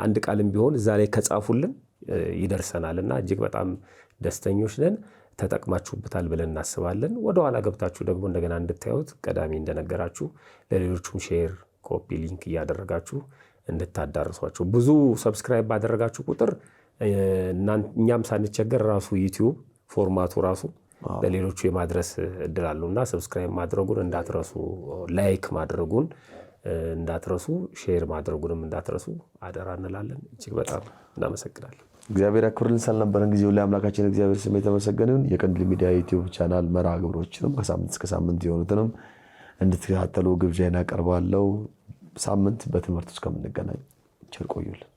1 ቃልም ቢሆን እዛ ላይ ከጻፉልን ይደርሰናልና እጅግ በጣም ደስተኞች ነን። ተጠቅማችሁበታል ብለን እናስባለን። ወደኋላ ገብታችሁ ደግሞ እንደገና እንድታዩት ቀዳሚ እንደነገራችሁ ለሌሎቹም ሼር፣ ኮፒ ሊንክ እያደረጋችሁ እንድታዳርሷቸው። ብዙ ሰብስክራይብ ባደረጋችሁ ቁጥር እኛም ሳንቸገር ራሱ ዩቲዩብ ፎርማቱ ራሱ ለሌሎቹ የማድረስ እድል አለውና ሰብስክራይብ ማድረጉን እንዳትረሱ፣ ላይክ ማድረጉን እንዳትረሱ፣ ሼር ማድረጉንም እንዳትረሱ አደራ እንላለን። እጅግ በጣም እናመሰግናለን። እግዚአብሔር ያክብርልን። ስለነበረን ጊዜ ሁሉ አምላካችን እግዚአብሔር ስም የተመሰገነ ይሁን። የቀንዲል ሚዲያ ዩቲዩብ ቻናል መርሃ ግብሮችንም ከሳምንት እስከ ሳምንት የሆኑትንም እንድትከታተሉ ግብዣዬን አቀርባለሁ። ሳምንት በትምህርት እስከምንገናኝ ቸር ቆዩልን።